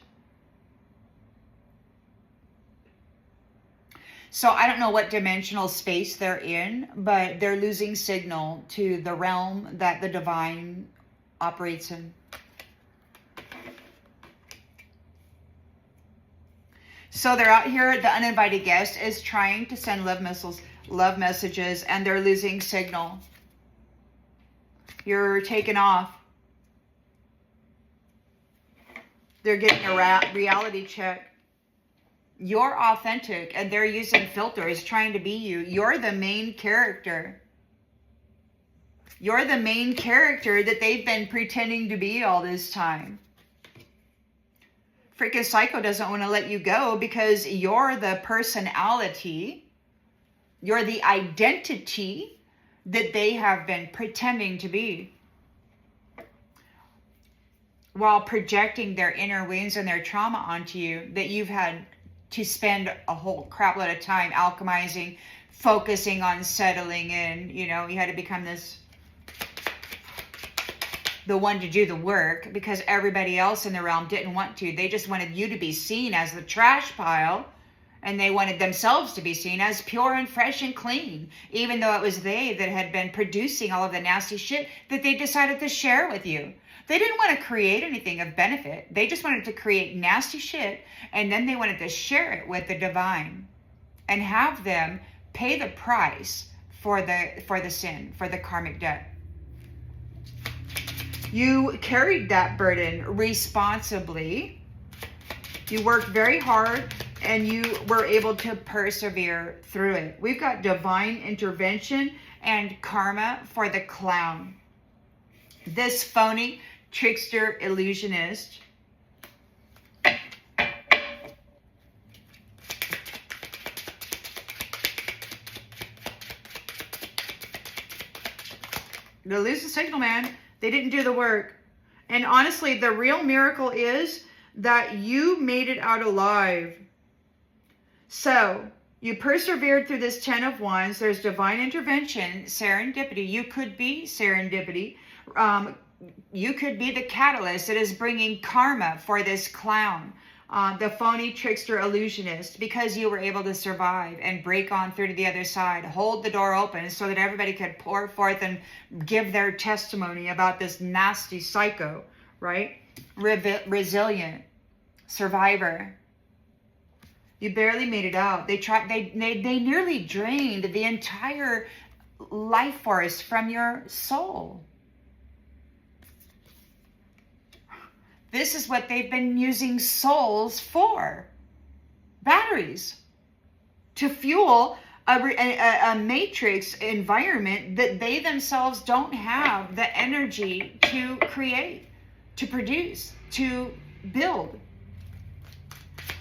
So I don't know what dimensional space they're in, but they're losing signal to the realm that the divine operates in. So they're out here. The uninvited guest is trying to send love messages, and they're losing signal. You're taken off. They're getting a reality check. You're authentic, and they're using filters trying to be you. You're the main character. You're the main character that they've been pretending to be all this time. Freaking Psycho doesn't want to let you go because you're the personality. You're the identity that they have been pretending to be, while projecting their inner wounds and their trauma onto you that you've had to spend a whole crap load of time alchemizing, focusing on settling in. You know, you had to become the one to do the work because everybody else in the realm didn't want to. They just wanted you to be seen as the trash pile, and they wanted themselves to be seen as pure and fresh and clean, even though it was they that had been producing all of the nasty shit that they decided to share with you. They didn't want to create anything of benefit. They just wanted to create nasty shit, and then they wanted to share it with the divine and have them pay the price for the sin, for the karmic debt. You carried that burden responsibly. You worked very hard, and you were able to persevere through it. We've got divine intervention and karma for the clown. This phony trickster illusionist they lose the signal, man. They didn't do the work. And honestly, the real miracle is that you made it out alive. So you persevered through this 10 of Wands. There's divine intervention, serendipity. You could be serendipity. You could be the catalyst that is bringing karma for this clown, the phony trickster illusionist, because you were able to survive and break on through to the other side, hold the door open so that everybody could pour forth and give their testimony about this nasty psycho, right? Resilient, survivor. You barely made it out. They nearly drained the entire life force from your soul. This is what they've been using souls for. Batteries. To fuel a matrix environment that they themselves don't have the energy to create, to produce, to build.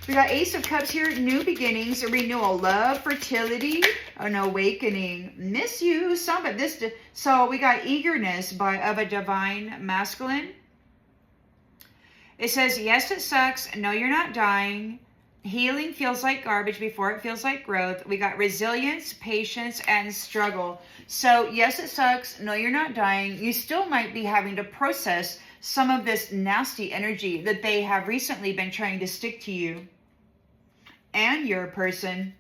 We got Ace of Cups here, new beginnings, a renewal, love, fertility, an awakening. Miss you, some, but this. So we got eagerness of a divine masculine. It says, yes, it sucks. No, you're not dying. Healing feels like garbage before it feels like growth. We got resilience, patience, and struggle. So, yes, it sucks. No, you're not dying. You still might be having to process some of this nasty energy that they have recently been trying to stick to you and your person.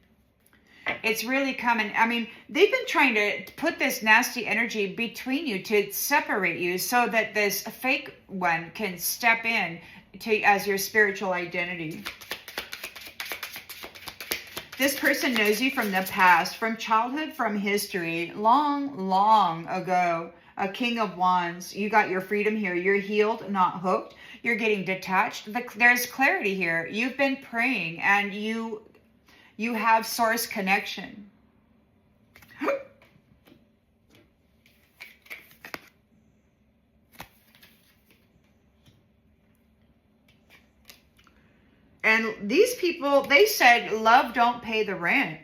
It's really coming. I mean, they've been trying to put this nasty energy between you to separate you so that this fake one can step in as your spiritual identity. This person knows you from the past, from childhood, from history, long, long ago. A King of Wands. You got your freedom here. You're healed, not hooked. You're getting detached. There's clarity here. You've been praying, and you have source connection. And these people, they said, love don't pay the rent.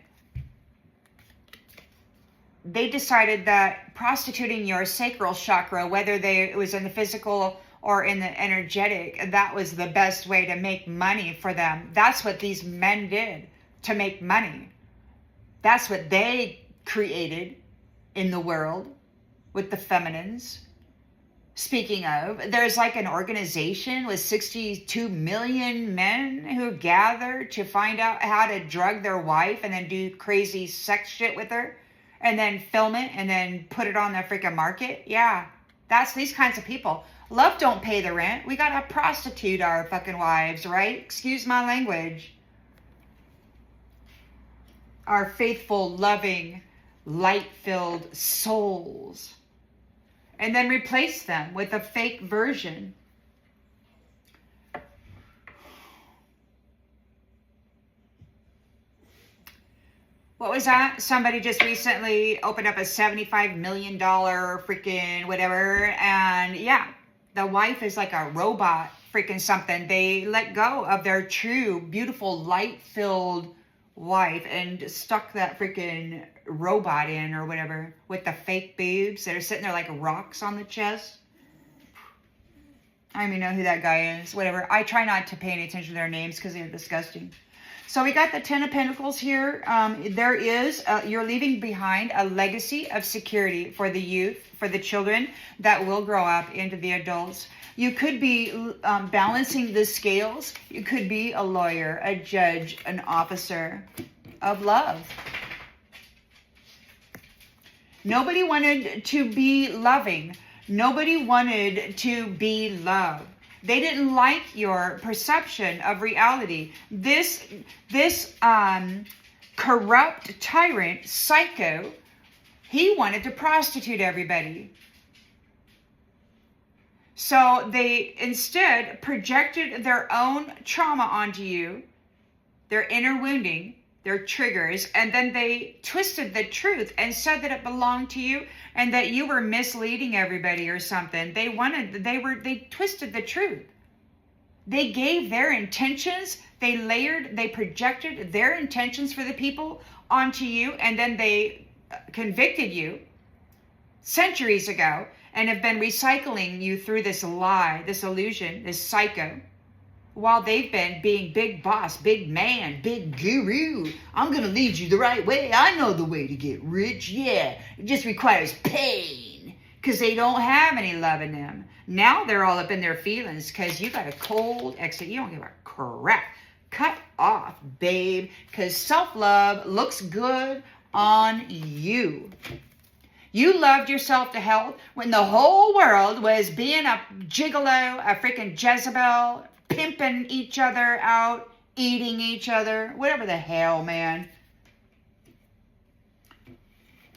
they decided that prostituting your sacral chakra, whether it was in the physical or in the energetic, that was the best way to make money for them. That's what these men did to make money. That's what they created in the world with the feminines. Speaking of, there's like an organization with 62 million men who gather to find out how to drug their wife and then do crazy sex shit with her and then film it and then put it on the freaking market. Yeah, that's these kinds of people. Love don't pay the rent. We gotta prostitute our fucking wives, right? Excuse my language. Our faithful, loving, light-filled souls. And then replace them with a fake version. What was that? Somebody just recently opened up a $75 million freaking whatever. And yeah, the wife is like a robot freaking something. They let go of their true, beautiful, light-filled wife and stuck that freaking robot in or whatever with the fake boobs that are sitting there like rocks on the chest. I don't even know who that guy is. Whatever. I try not to pay any attention to their names because they're disgusting. So we got the Ten of Pentacles here. There is, you're leaving behind a legacy of security for the youth, for the children that will grow up into the adults. You could be balancing the scales. You could be a lawyer, a judge, an officer of love. Nobody wanted to be loving. Nobody wanted to be loved. They didn't like your perception of reality. This corrupt tyrant, psycho, he wanted to prostitute everybody. So they instead projected their own trauma onto you, their inner wounding, their triggers, and then they twisted the truth and said that it belonged to you and that you were misleading everybody or something. They twisted the truth. They gave their intentions, they projected their intentions for the people onto you, and then they convicted you centuries ago and have been recycling you through this lie, this illusion, this psycho, while they've been being big boss, big man, big guru. I'm going to lead you the right way. I know the way to get rich. Yeah, it just requires pain because they don't have any love in them. Now they're all up in their feelings because you got a cold exit. You don't give a crap. Cut off, babe, because self-love looks good on you. You loved yourself to hell when the whole world was being a gigolo, a freaking Jezebel, pimping each other out, eating each other, whatever the hell, man.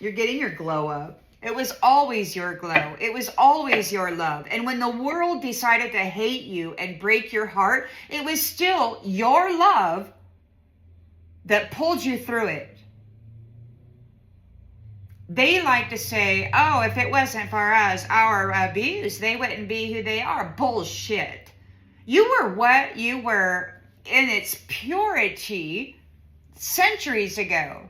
You're getting your glow up. It was always your glow. It was always your love. And when the world decided to hate you and break your heart, it was still your love that pulled you through it. They like to say, oh, if it wasn't for us, our abuse, they wouldn't be who they are. Bullshit. You were what you were in its purity centuries ago.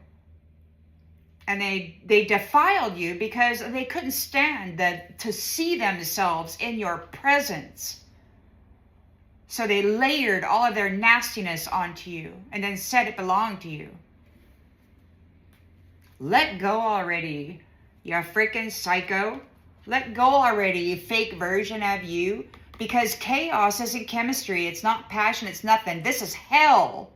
And they defiled you because they couldn't stand to see themselves in your presence. So they layered all of their nastiness onto you and then said it belonged to you. Let go already, you freaking psycho. Let go already, you fake version of you. Because chaos isn't chemistry. It's not passion. It's nothing. This is hell.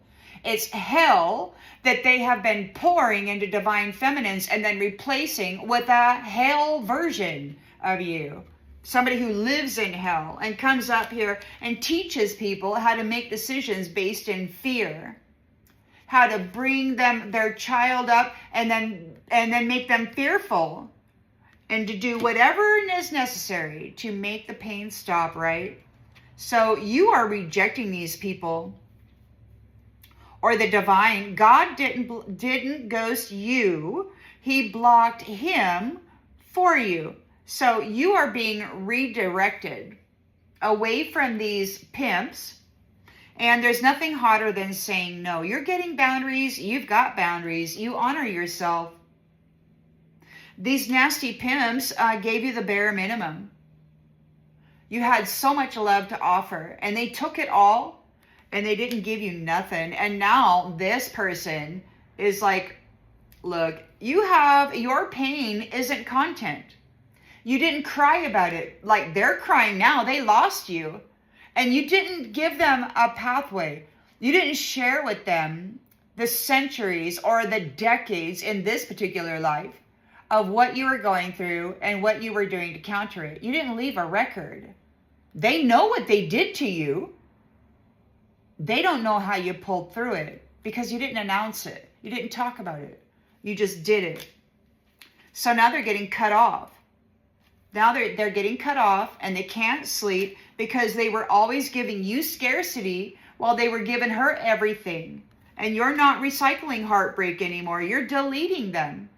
It's hell that they have been pouring into divine feminines and then replacing with a hell version of you. Somebody who lives in hell and comes up here and teaches people how to make decisions based in fear. How to bring their child up and then make them fearful. And to do whatever is necessary to make the pain stop, right? So you are rejecting these people. Or the divine. God didn't ghost you. He blocked him for you. So you are being redirected away from these pimps. And there's nothing hotter than saying no. You're getting boundaries. You've got boundaries. You honor yourself. These nasty pimps gave you the bare minimum. You had so much love to offer, and they took it all, and they didn't give you nothing. And now this person is like, look, your pain isn't content. You didn't cry about it like they're crying now. They lost you. And you didn't give them a pathway. You didn't share with them the centuries or the decades in this particular life of what you were going through and what you were doing to counter it. You didn't leave a record. They know what they did to you. They don't know how you pulled through it because you didn't announce it. You didn't talk about it. You just did it. So now they're getting cut off. Now they're getting cut off, and they can't sleep because they were always giving you scarcity while they were giving her everything. And you're not recycling heartbreak anymore. You're deleting them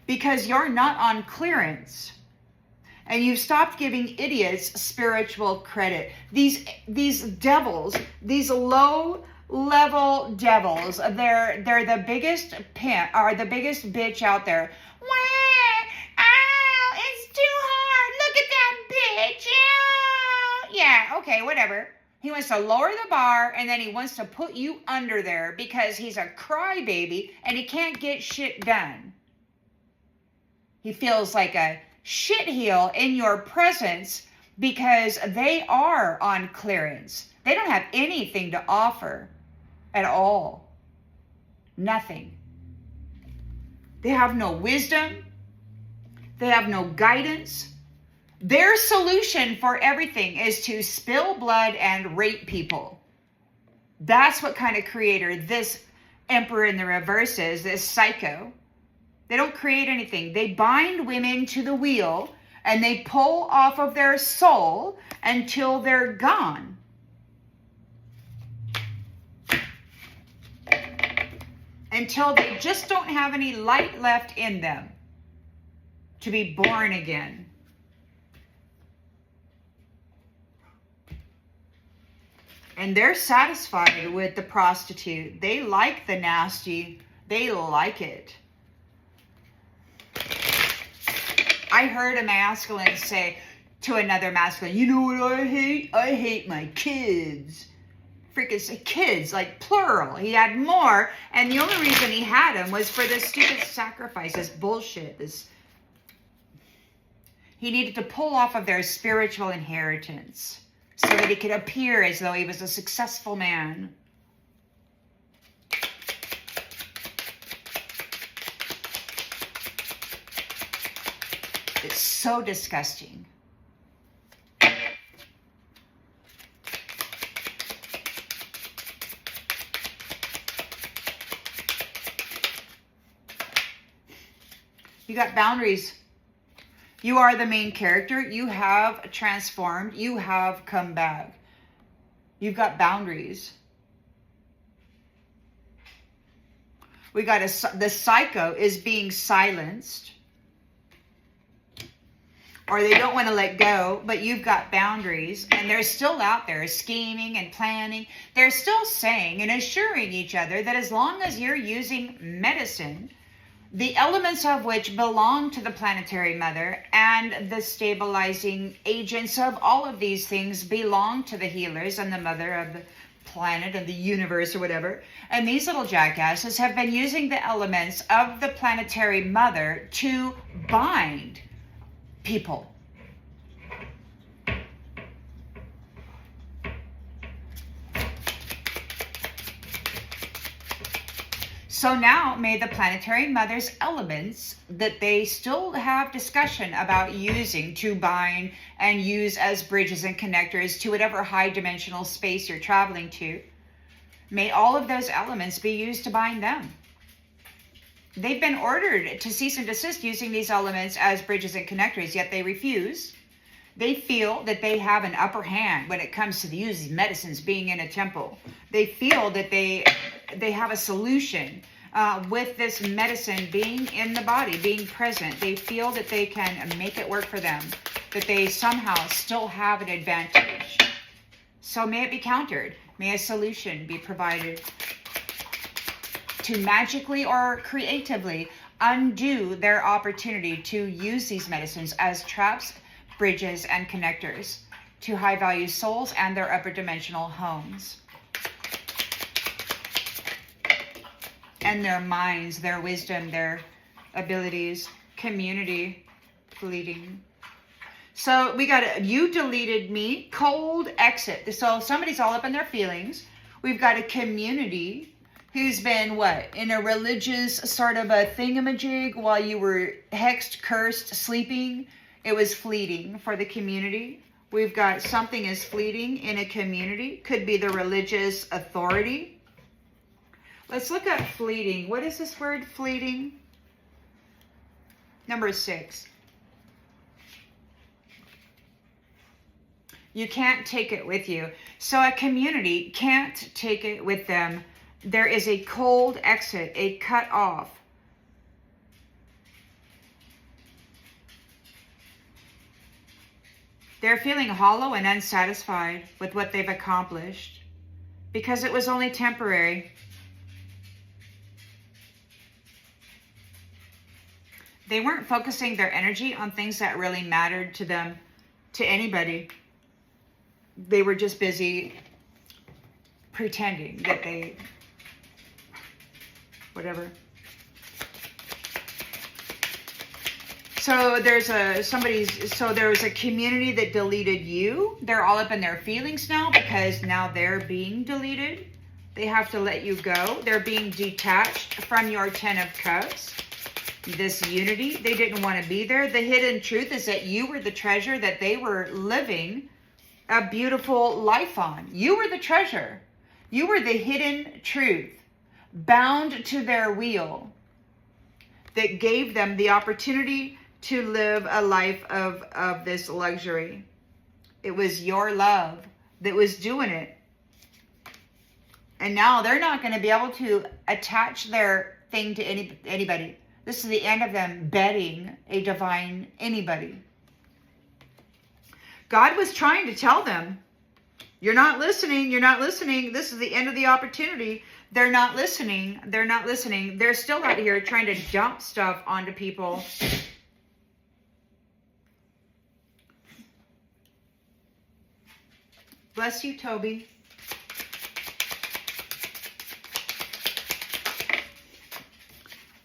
because you're not on clearance. And you've stopped giving idiots spiritual credit. These devils, these low level devils, they're the biggest pimp, are the biggest bitch out there. It's too hard. Look at that bitch. Yeah, okay, whatever. He wants to lower the bar, and then he wants to put you under there because he's a crybaby and he can't get shit done. He feels like a shitheel in your presence because they are on clearance. They don't have anything to offer at all. Nothing. They have no wisdom. They have no guidance. Their solution for everything is to spill blood and rape people. That's what kind of creator this Emperor in the reverse is, this psycho. They don't create anything. They bind women to the wheel and they pull off of their soul until they're gone. Until they just don't have any light left in them to be born again. And they're satisfied with the prostitute. They like the nasty. They like it. I heard a masculine say to another masculine, you know what I hate? I hate my kids. Freaking say kids, like plural. He had more, and the only reason he had them was for this stupid sacrifice, this bullshit, he needed to pull off of their spiritual inheritance so that he could appear as though he was a successful man. It's so disgusting. You got boundaries. You are the main character. You have transformed. You have come back. You've got boundaries. We got the psycho is being silenced. Or they don't want to let go, but you've got boundaries. And they're still out there scheming and planning. They're still saying and assuring each other that as long as you're using medicine, the elements of which belong to the planetary mother and the stabilizing agents of all of these things belong to the healers and the mother of the planet and the universe or whatever. And these little jackasses have been using the elements of the planetary mother to bind people. So now may the planetary mother's elements that they still have discussion about using to bind and use as bridges and connectors to whatever high dimensional space you're traveling to, may all of those elements be used to bind them. They've been ordered to cease and desist using these elements as bridges and connectors, yet they refuse. They feel that they have an upper hand when it comes to the use of medicines being in a temple. They feel that they have a solution with this medicine being in the body, being present. They feel that they can make it work for them, that they somehow still have an advantage. So may it be countered. May a solution be provided to magically or creatively undo their opportunity to use these medicines as traps, bridges, and connectors to high-value souls and their upper dimensional homes. And their minds, their wisdom, their abilities, community, fleeting. So we got you deleted me, cold exit. So somebody's all up in their feelings. We've got a community who's been what? In a religious sort of a thingamajig while you were hexed, cursed, sleeping. It was fleeting for the community. We've got something is fleeting in a community. Could be the religious authority. Let's look at fleeting. What is this word, fleeting? Number 6. You can't take it with you. So a community can't take it with them. There is a cold exit, a cut off. They're feeling hollow and unsatisfied with what they've accomplished because it was only temporary. They weren't focusing their energy on things that really mattered to them, to anybody. They were just busy pretending that they, whatever. So there was a community that deleted you. They're all up in their feelings now because now they're being deleted. They have to let you go. They're being detached from your 10 of Cups. This unity, they didn't want to be there. The hidden truth is that you were the treasure that they were living a beautiful life on. You were the treasure. You were the hidden truth, bound to their wheel, that gave them the opportunity to live a life of this luxury. It was your love that was doing it. And now they're not going to be able to attach their thing to anybody. This is the end of them betting a divine anybody. God was trying to tell them, you're not listening, you're not listening. This is the end of the opportunity. They're not listening, they're not listening. They're still out here trying to dump stuff onto people. Bless you, Toby.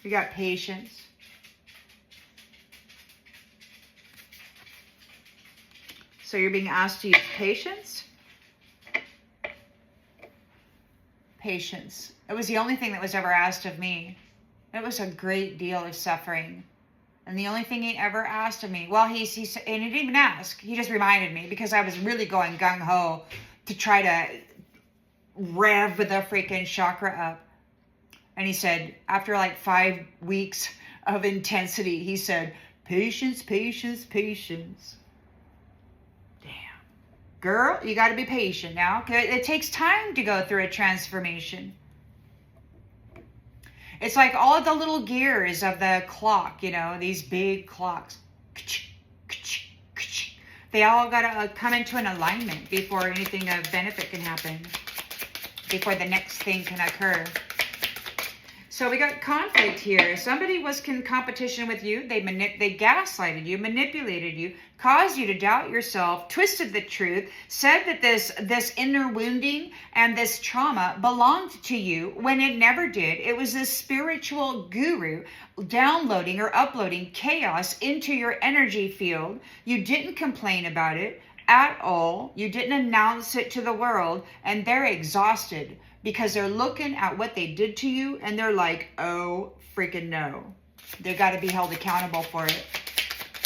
We got patience. So you're being asked to use patience. Patience. It was the only thing that was ever asked of me. It was a great deal of suffering. And the only thing he ever asked of me, well, and he didn't even ask. He just reminded me because I was really going gung-ho to try to rev the freaking chakra up. And he said, after like 5 weeks of intensity, he said, patience, patience, patience. Damn. Girl, you got to be patient now. It takes time to go through a transformation. It's like all of the little gears of the clock, you know, these big clocks. They all got to come into an alignment before anything of benefit can happen, before the next thing can occur. So we got conflict here. Somebody was in competition with you. They gaslighted you, manipulated you, caused you to doubt yourself, twisted the truth, said that this inner wounding and this trauma belonged to you when it never did. It was this spiritual guru downloading or uploading chaos into your energy field. You didn't complain about it at all. You didn't announce it to the world, and they're exhausted. Because they're looking at what they did to you and they're like, oh, freaking no. They've got to be held accountable for it.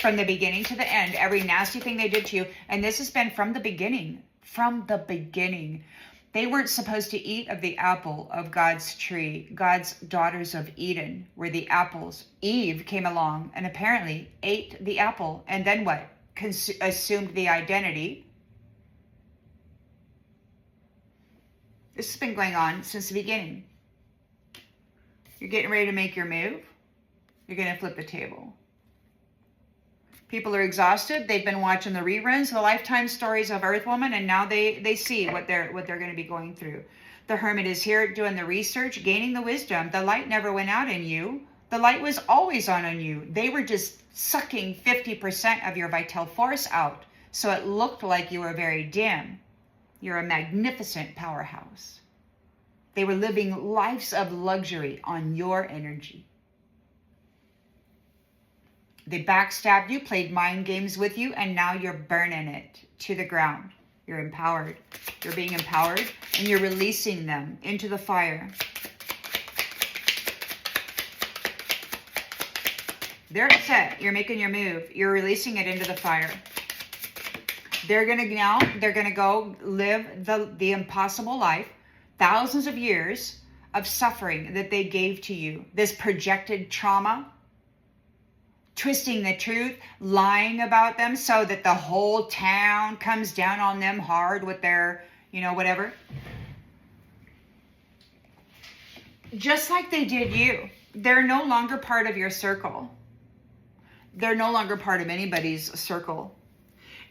From the beginning to the end, every nasty thing they did to you. And this has been from the beginning. From the beginning. They weren't supposed to eat of the apple of God's tree. God's daughters of Eden were the apples. Eve came along and apparently ate the apple. And then what? Assumed the identity. This has been going on since the beginning. You're getting ready to make your move. You're going to flip the table. People are exhausted. They've been watching the reruns, the lifetime stories of Earthwoman, and now they see what they're going to be going through. The Hermit is here doing the research, gaining the wisdom. The light never went out in you. The light was always on you. They were just sucking 50% of your vital force out. So it looked like you were very dim. You're a magnificent powerhouse. They were living lives of luxury on your energy. They backstabbed you, played mind games with you, and now you're burning it to the ground. You're empowered. You're being empowered, and you're releasing them into the fire. They're upset. You're making your move. You're releasing it into the fire. They're going to go live the impossible life. Thousands of years of suffering that they gave to you. This projected trauma. Twisting the truth, lying about them so that the whole town comes down on them hard with their, whatever. Just like they did you. They're no longer part of your circle. They're no longer part of anybody's circle.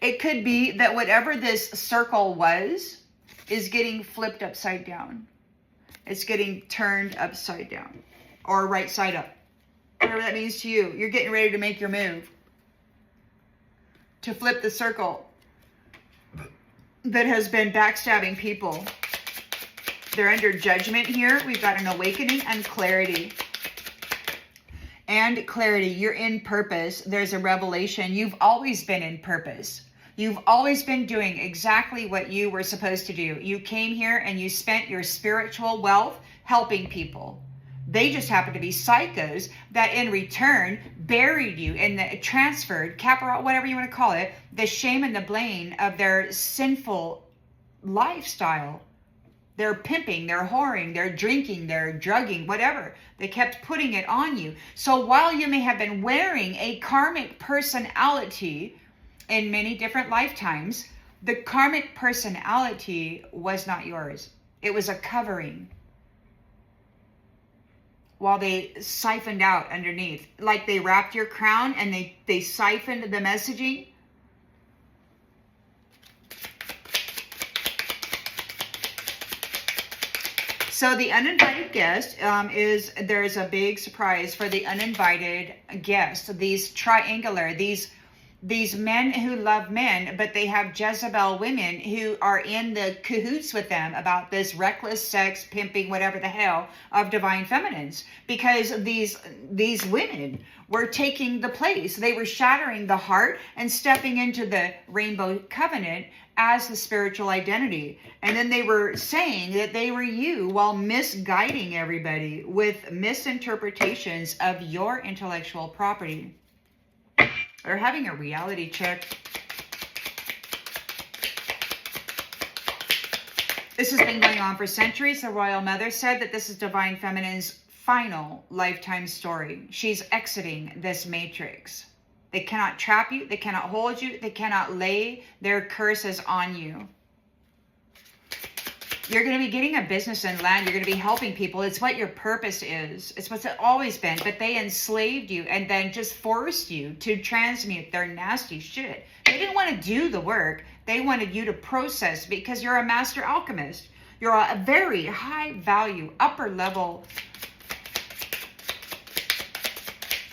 It could be that whatever this circle was is getting flipped upside down. It's getting turned upside down or right side up. Whatever that means to you. You're getting ready to make your move. To flip the circle that has been backstabbing people. They're under judgment here. We've got an awakening and clarity. And clarity. You're in purpose. There's a revelation. You've always been in purpose. You've always been doing exactly what you were supposed to do. You came here and you spent your spiritual wealth helping people. They just happen to be psychos that in return buried you in the transferred, capital, whatever you want to call it, the shame and the blame of their sinful lifestyle. They're pimping, they're whoring, they're drinking, they're drugging, whatever. They kept putting it on you. So while you may have been wearing a karmic personality in many different lifetimes, the karmic personality was not yours. It was a covering. While they siphoned out underneath. Like they wrapped your crown and they siphoned the messaging. So the uninvited guest there's a big surprise for the uninvited guest. These triangular, these men who love men, but they have Jezebel women who are in the cahoots with them about this reckless sex, pimping, whatever the hell, of divine feminines. Because these women were taking the place. They were shattering the heart and stepping into the rainbow covenant as the spiritual identity. And then they were saying that they were you while misguiding everybody with misinterpretations of your intellectual property. Or having a reality check. This has been going on for centuries. The Royal Mother said that this is Divine Feminine's final lifetime story. She's exiting this matrix. They cannot trap you. They cannot hold you. They cannot lay their curses on you. You're going to be getting a business and land. You're going to be helping people. It's what your purpose is. It's what's always been. But they enslaved you and then just forced you to transmute their nasty shit. They didn't want to do the work. They wanted you to process because you're a master alchemist. You're a very high value, upper level.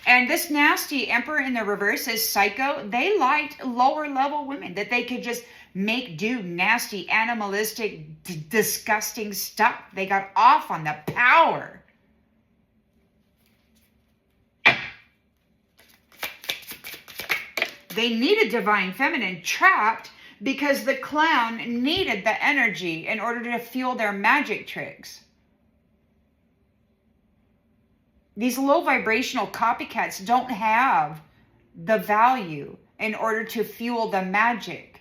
And this nasty Emperor in the reverse is psycho. They liked lower level women that they could just make do nasty, animalistic, disgusting stuff. They got off on the power. They needed divine feminine trapped because the clown needed the energy in order to fuel their magic tricks. These low vibrational copycats don't have the value in order to fuel the magic.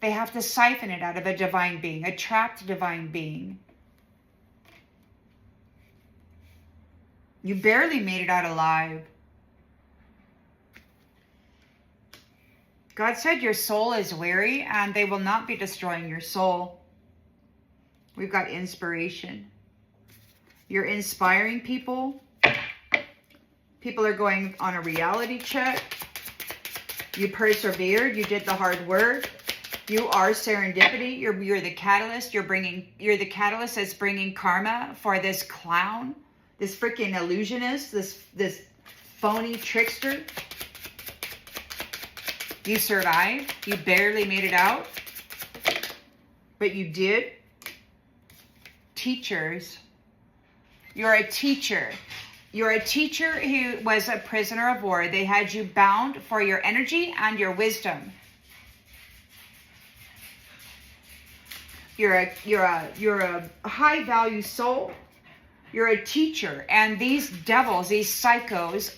They have to siphon it out of a divine being, a trapped divine being. You barely made it out alive. God said your soul is weary and they will not be destroying your soul. We've got inspiration. You're inspiring people. People are going on a reality check. You persevered. You did the hard work. You are serendipity. You're the catalyst. You're the catalyst that's bringing karma for this clown this freaking illusionist, this phony trickster. You survived. You barely made it out. But you did. Teachers. You're a teacher. You're a teacher who was a prisoner of war. They had you bound for your energy and your wisdom. You're a high value soul. You're a teacher, and these devils, these psychos,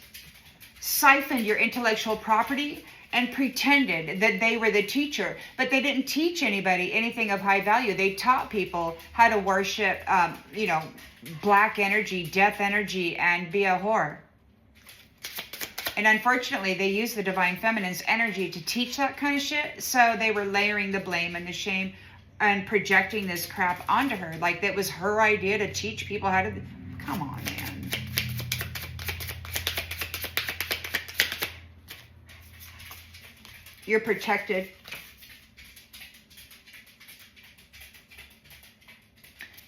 siphoned your intellectual property and pretended that they were the teacher, but they didn't teach anybody anything of high value. They taught people how to worship, black energy, death energy, and be a whore. And unfortunately, they used the divine feminine's energy to teach that kind of shit, so they were layering the blame and the shame and projecting this crap onto her. Like that was her idea to teach people how to... Come on, man. You're protected.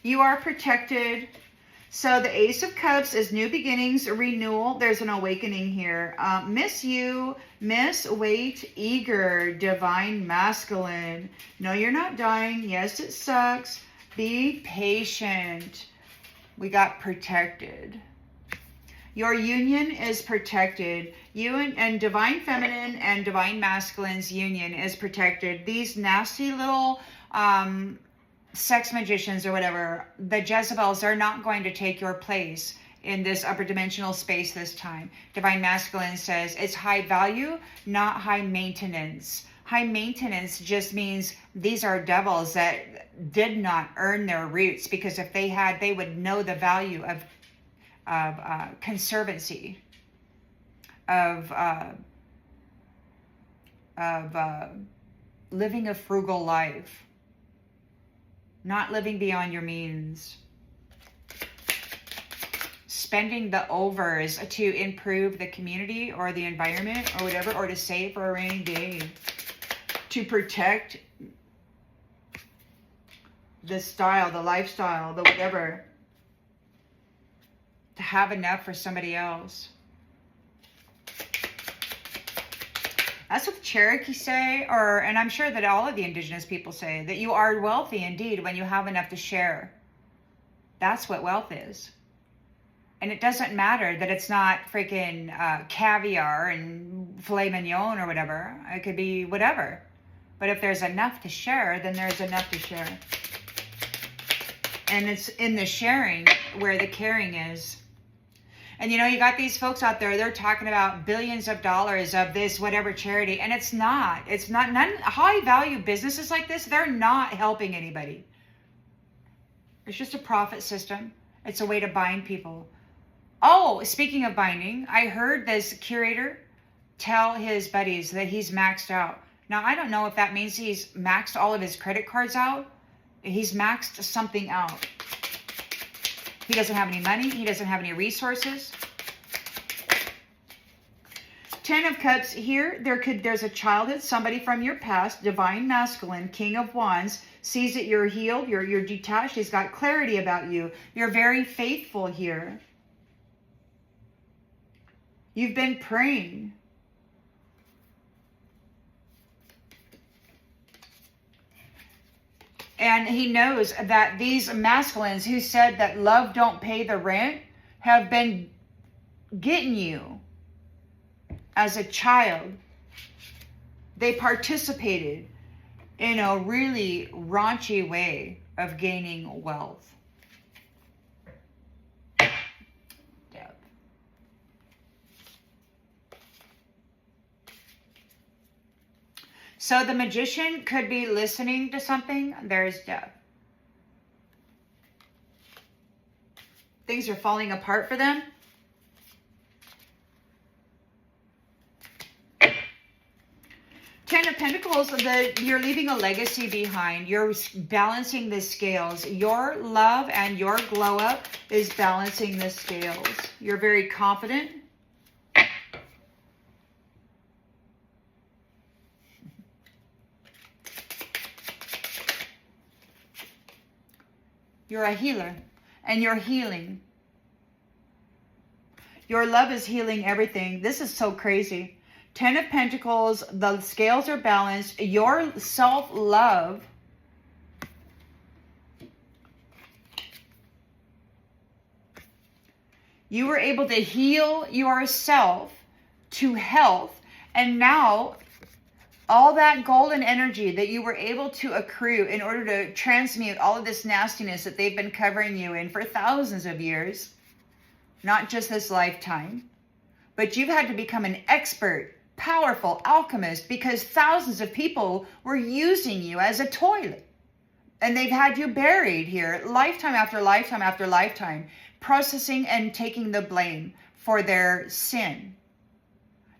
You are protected. So the Ace of Cups is new beginnings, renewal. There's an awakening here. Miss you, miss, wait, eager, divine masculine. No, you're not dying. Yes, it sucks. Be patient. We got protected. Your union is protected. You and divine feminine and divine masculine's union is protected. These nasty little sex magicians or whatever, the Jezebels, are not going to take your place in this upper dimensional space this time. Divine masculine says it's high value, not high maintenance. High maintenance just means these are devils that did not earn their roots, because if they had, they would know the value of conservancy, of living a frugal life, not living beyond your means, spending the overs to improve the community or the environment or whatever, or to save for a rainy day, to protect the style, the lifestyle, the whatever, to have enough for somebody else. That's what the Cherokee say, and I'm sure that all of the indigenous people say, that you are wealthy indeed when you have enough to share. That's what wealth is. And it doesn't matter that it's not freaking caviar and filet mignon or whatever. It could be whatever. But if there's enough to share, then there's enough to share. And it's in the sharing where the caring is. And you know, you got these folks out there, they're talking about billions of dollars of this whatever charity, and it's not none high value businesses like this, they're not helping anybody. It's just a profit system. It's a way to bind people. Oh, speaking of binding, I heard this curator tell his buddies that he's maxed out. Now, I don't know if that means he's maxed all of his credit cards out. He's maxed something out. He doesn't have any money. He doesn't have any resources. 10 of Cups here. There's a child that's somebody from your past. Divine masculine, King of Wands, sees that you're healed. You're detached. He's got clarity about you. You're very faithful here. You've been praying. And he knows that these masculines who said that love don't pay the rent have been getting you as a child. They participated in a really raunchy way of gaining wealth. So the magician could be listening to something. There's death. Things are falling apart for them. Ten of Pentacles, you're leaving a legacy behind. You're balancing the scales. Your love and your glow up is balancing the scales. You're very confident. You're a healer, and you're healing. Your love is healing everything. This is so crazy. 10 of Pentacles, the scales are balanced. Your self-love you were able to heal yourself to health. And now all that golden energy that you were able to accrue in order to transmute all of this nastiness that they've been covering you in for thousands of years, not just this lifetime, but you've had to become an expert, powerful alchemist because thousands of people were using you as a toilet. And they've had you buried here lifetime after lifetime after lifetime, processing and taking the blame for their sin.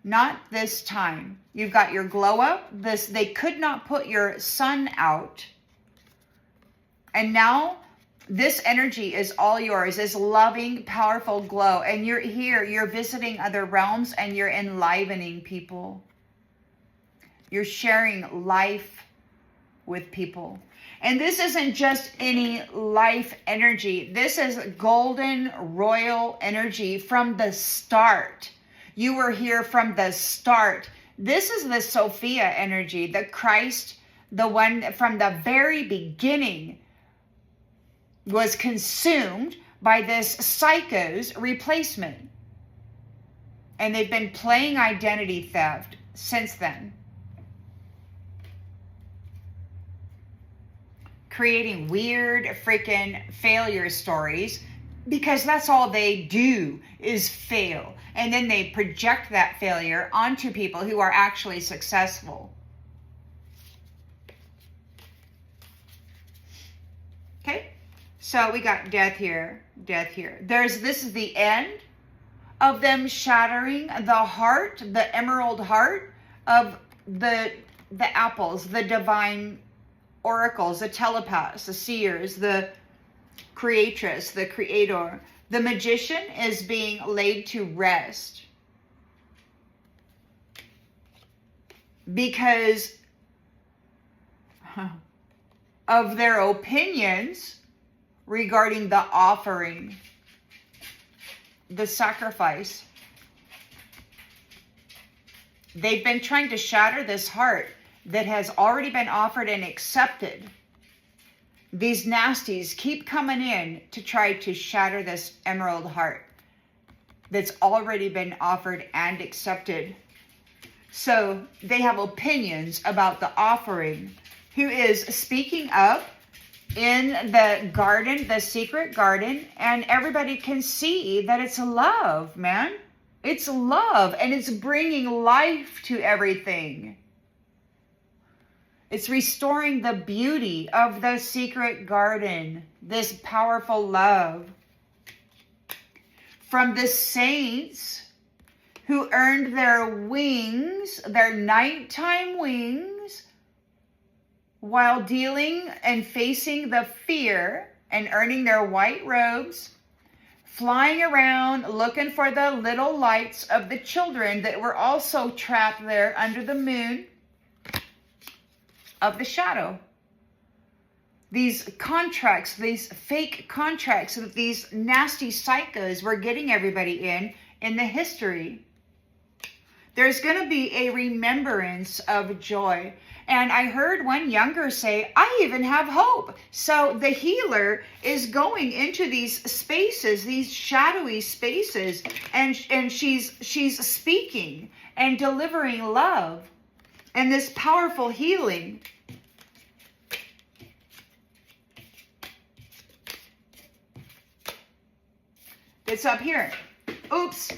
Not this time. You've got your glow up. They could not put your sun out. And now this energy is all yours, this loving, powerful glow. And you're here, you're visiting other realms and you're enlivening people. You're sharing life with people. And this isn't just any life energy. This is golden royal energy from the start. You were here from the start. This is the Sophia energy, the Christ, the one from the very beginning was consumed by this psycho's replacement. And they've been playing identity theft since then. Creating weird freaking failure stories because that's all they do is fail. And then they project that failure onto people who are actually successful. Okay, so we got death here, death here. This is the end of them shattering the heart, the emerald heart of the apples, the divine oracles, the telepaths, the seers, the creatress, the creator. The magician is being laid to rest because of their opinions regarding the offering, the sacrifice. They've been trying to shatter this heart that has already been offered and accepted. These nasties keep coming in to try to shatter this emerald heart that's already been offered and accepted. So they have opinions about the offering, who is speaking up in the garden, the secret garden, and everybody can see that it's love, man. It's love, and it's bringing life to everything. It's restoring the beauty of the secret garden, this powerful love. From the saints who earned their wings, their nighttime wings, while dealing and facing the fear and earning their white robes, flying around looking for the little lights of the children that were also trapped there under the moon of the shadow. These contracts, these fake contracts that these nasty psychos were getting everybody in the history. There's going to be a remembrance of joy. And I heard one younger say, I even have hope. So the healer is going into these spaces, these shadowy spaces, and she's speaking and delivering love and this powerful healing. It's up here. Oops.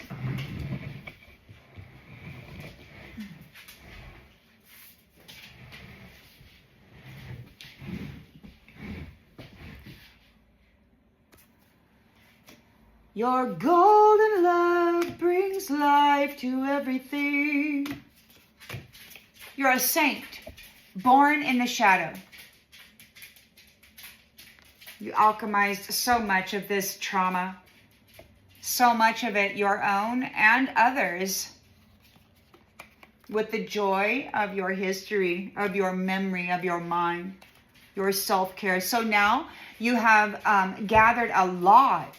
Your golden love brings life to everything. You're a saint, born in the shadow. You alchemized so much of this trauma, so much of it your own and others, with the joy of your history, of your memory, of your mind, your self-care. So now you have gathered a lot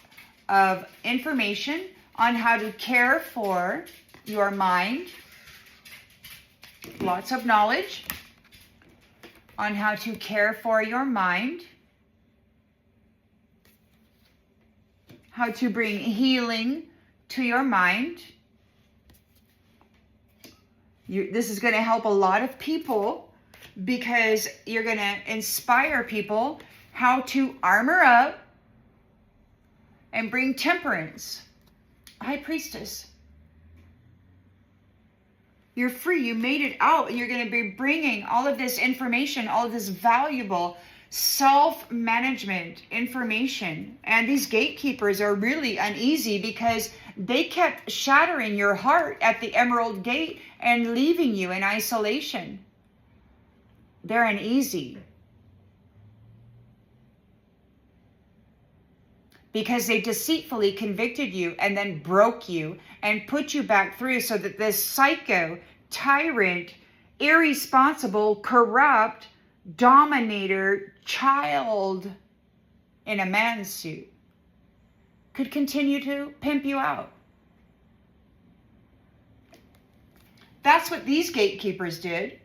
of information on how to care for your mind. Lots of knowledge on how to care for your mind. How to bring healing to your mind. This is going to help a lot of people because you're going to inspire people how to armor up and bring temperance. High Priestess. You're free. You made it out. And you're going to be bringing all of this information, all of this valuable self-management information. And these gatekeepers are really uneasy because they kept shattering your heart at the Emerald Gate and leaving you in isolation. They're uneasy because they deceitfully convicted you and then broke you and put you back through so that this psycho, tyrant, irresponsible, corrupt, dominator, child in a man's suit could continue to pimp you out. That's what these gatekeepers did.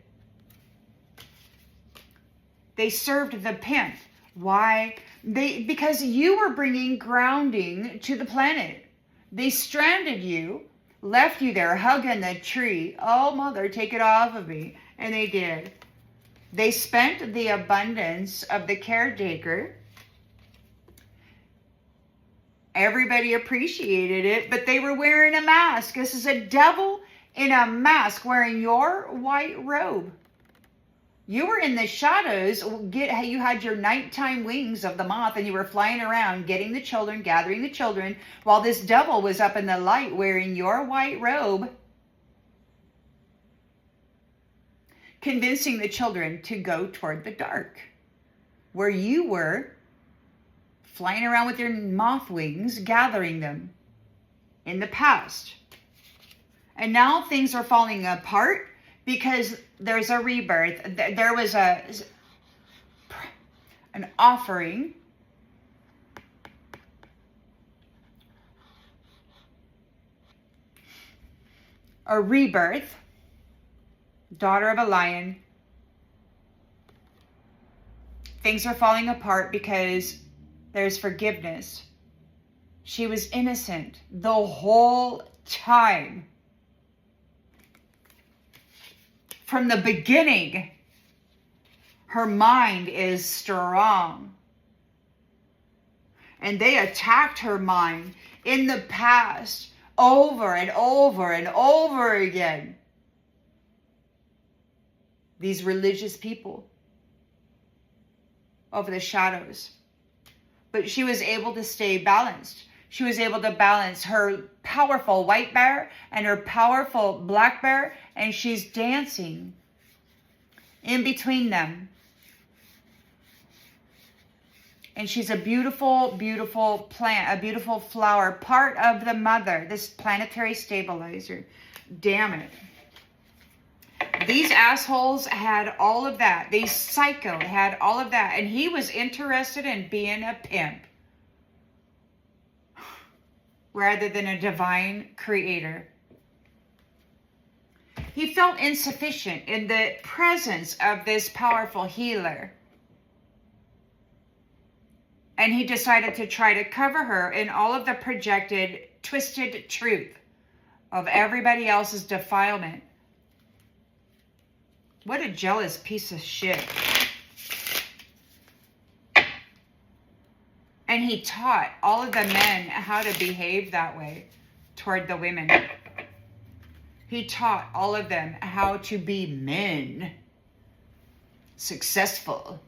They served the pimp. Why? Because you were bringing grounding to the planet. They stranded you, left you there hugging the tree. Oh, mother, take it off of me. And they did. They spent the abundance of the caretaker. Everybody appreciated it, but they were wearing a mask. This is a devil in a mask wearing your white robe. You were in the shadows. You had your nighttime wings of the moth and you were flying around getting the children, gathering the children, while this devil was up in the light wearing your white robe, convincing the children to go toward the dark, where you were flying around with your moth wings, gathering them in the past. And now things are falling apart because there's a rebirth. There was an offering. A rebirth. Daughter of a lion. Things are falling apart because there's forgiveness. She was innocent the whole time. From the beginning, her mind is strong. And they attacked her mind in the past over and over and over again. These religious people over the shadows. But she was able to stay balanced. She was able to balance her powerful white bear and her powerful black bear, and she's dancing in between them. And she's a beautiful, beautiful plant, a beautiful flower, part of the mother, this planetary stabilizer. Damn it. These assholes had all of that. These psycho had all of that. And he was interested in being a pimp rather than a divine creator. He felt insufficient in the presence of this powerful healer. And he decided to try to cover her in all of the projected, twisted truth of everybody else's defilement. What a jealous piece of shit. And he taught all of the men how to behave that way toward the women. He taught all of them how to be men. Successful.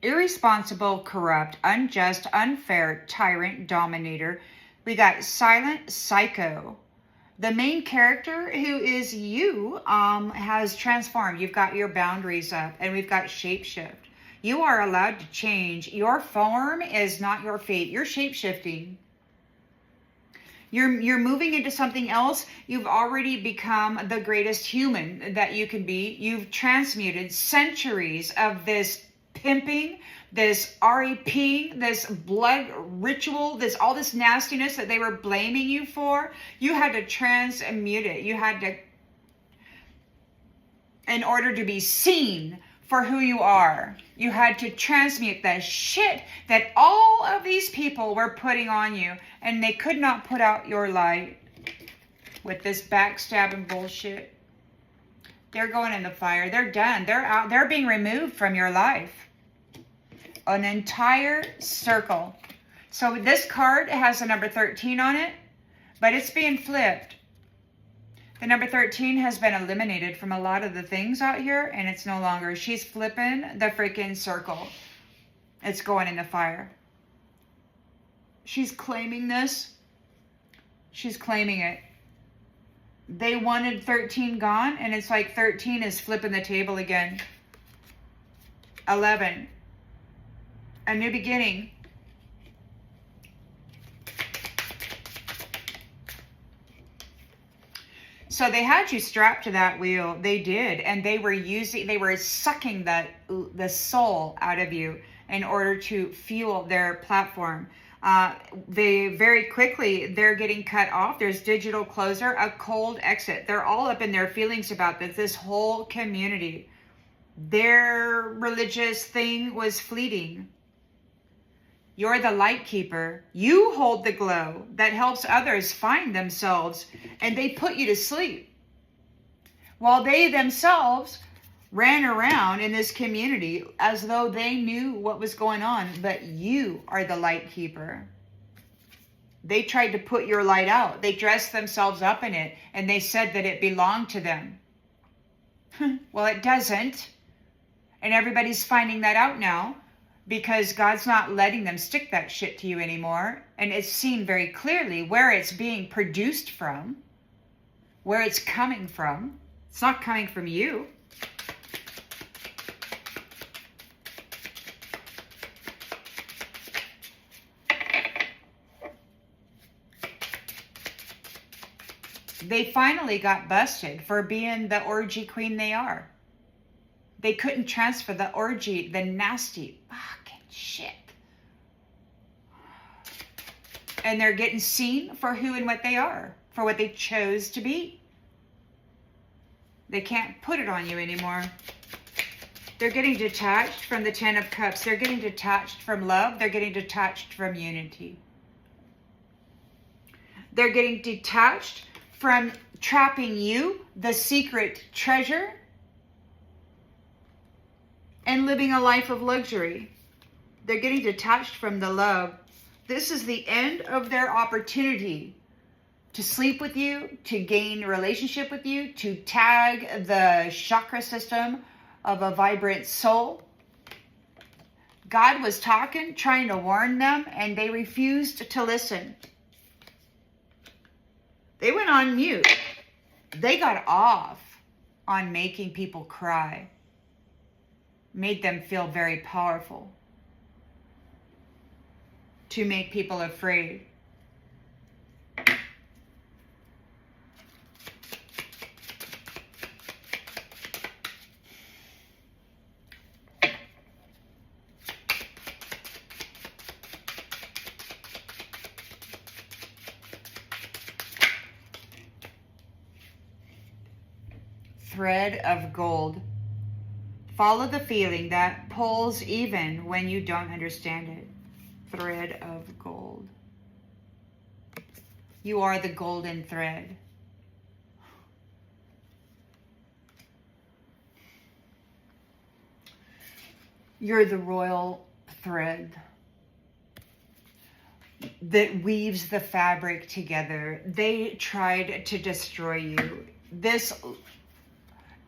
Irresponsible, corrupt, unjust, unfair, tyrant, dominator. We got silent psycho. The main character, who is you, has transformed. You've got your boundaries up, and we've got shapeshift. You are allowed to change. Your form is not your fate. You're shapeshifting. You're moving into something else. You've already become the greatest human that you can be. You've transmuted centuries of this pimping, this REPing, this blood ritual, all this nastiness that they were blaming you for. You had to transmute it. You had to, in order to be seen for who you are, you had to transmute the shit that all of these people were putting on you, and they could not put out your light with this backstabbing bullshit. They're going in the fire. They're done. They're out. They're being removed from your life. An entire circle. So this card has the number 13 on it, but it's being flipped. The number 13 has been eliminated from a lot of the things out here, and it's no longer. She's flipping the freaking circle. It's going in the fire. She's claiming this. She's claiming it. They wanted 13 gone, and it's like 13 is flipping the table again. 11. A new beginning. So they had you strapped to that wheel. They did. And they were sucking the soul out of you in order to fuel their platform. They're getting cut off. There's digital closure, a cold exit. They're all up in their feelings about this whole community. Their religious thing was fleeting. You're the light keeper. You hold the glow that helps others find themselves, and they put you to sleep while they themselves ran around in this community as though they knew what was going on. But you are the light keeper. They tried to put your light out. They dressed themselves up in it, and they said that it belonged to them. Well, it doesn't. And everybody's finding that out now, because God's not letting them stick that shit to you anymore. And it's seen very clearly where it's being produced from, where it's coming from. It's not coming from you. They finally got busted for being the orgy queen they are. They couldn't transfer the orgy, the nasty fucking shit. And they're getting seen for who and what they are, for what they chose to be. They can't put it on you anymore. They're getting detached from the 10 of Cups. They're getting detached from love. They're getting detached from unity. They're getting detached from trapping you, the secret treasure, and living a life of luxury. They're getting detached from the love. This is the end of their opportunity to sleep with you, to gain a relationship with you, to tag the chakra system of a vibrant soul. God was talking, trying to warn them, and they refused to listen. They went on mute. They got off on making people cry. Made them feel very powerful. To make people afraid. Thread of gold. Follow the feeling that pulls even when you don't understand it. Thread of gold. You are the golden thread. You're the royal thread that weaves the fabric together. They tried to destroy you. This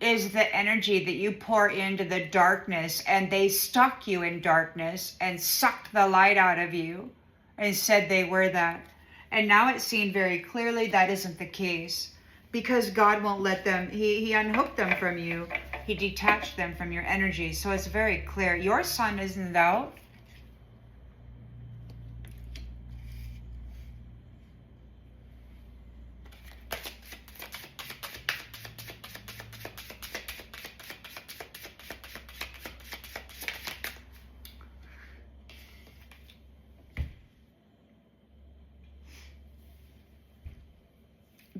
is the energy that you pour into the darkness, and they stuck you in darkness and sucked the light out of you and said they were that. And now it's seen very clearly that isn't the case, because God won't let them. He unhooked them from you. He detached them from your energy. So it's very clear. Your sun isn't out.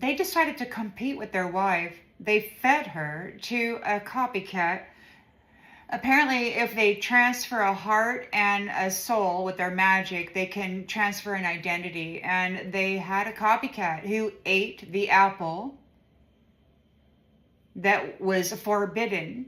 they decided to compete with their wife. They fed her to a copycat. Apparently, if they transfer a heart and a soul with their magic, they can transfer an identity. And they had a copycat who ate the apple that was forbidden.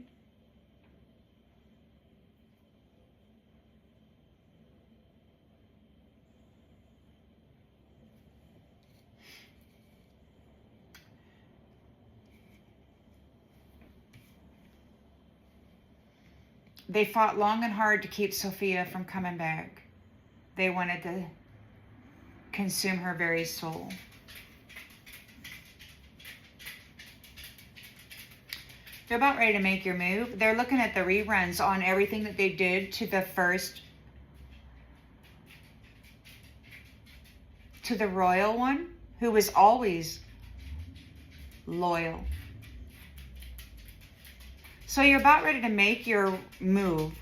They fought long and hard to keep Sophia from coming back. They wanted to consume her very soul. They're about ready to make your move. They're looking at the reruns on everything that they did to the first, to the royal one, who was always loyal. So you're about ready to make your move.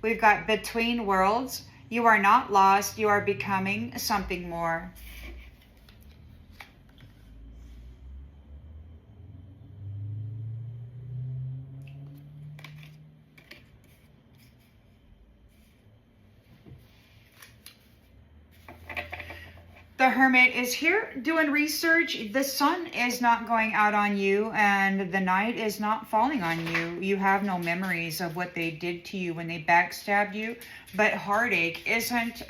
We've got between worlds. You are not lost. You are becoming something more. The Hermit is here doing research. The sun is not going out on you and the night is not falling on you. You have no memories of what they did to you when they backstabbed you. But heartache isn't,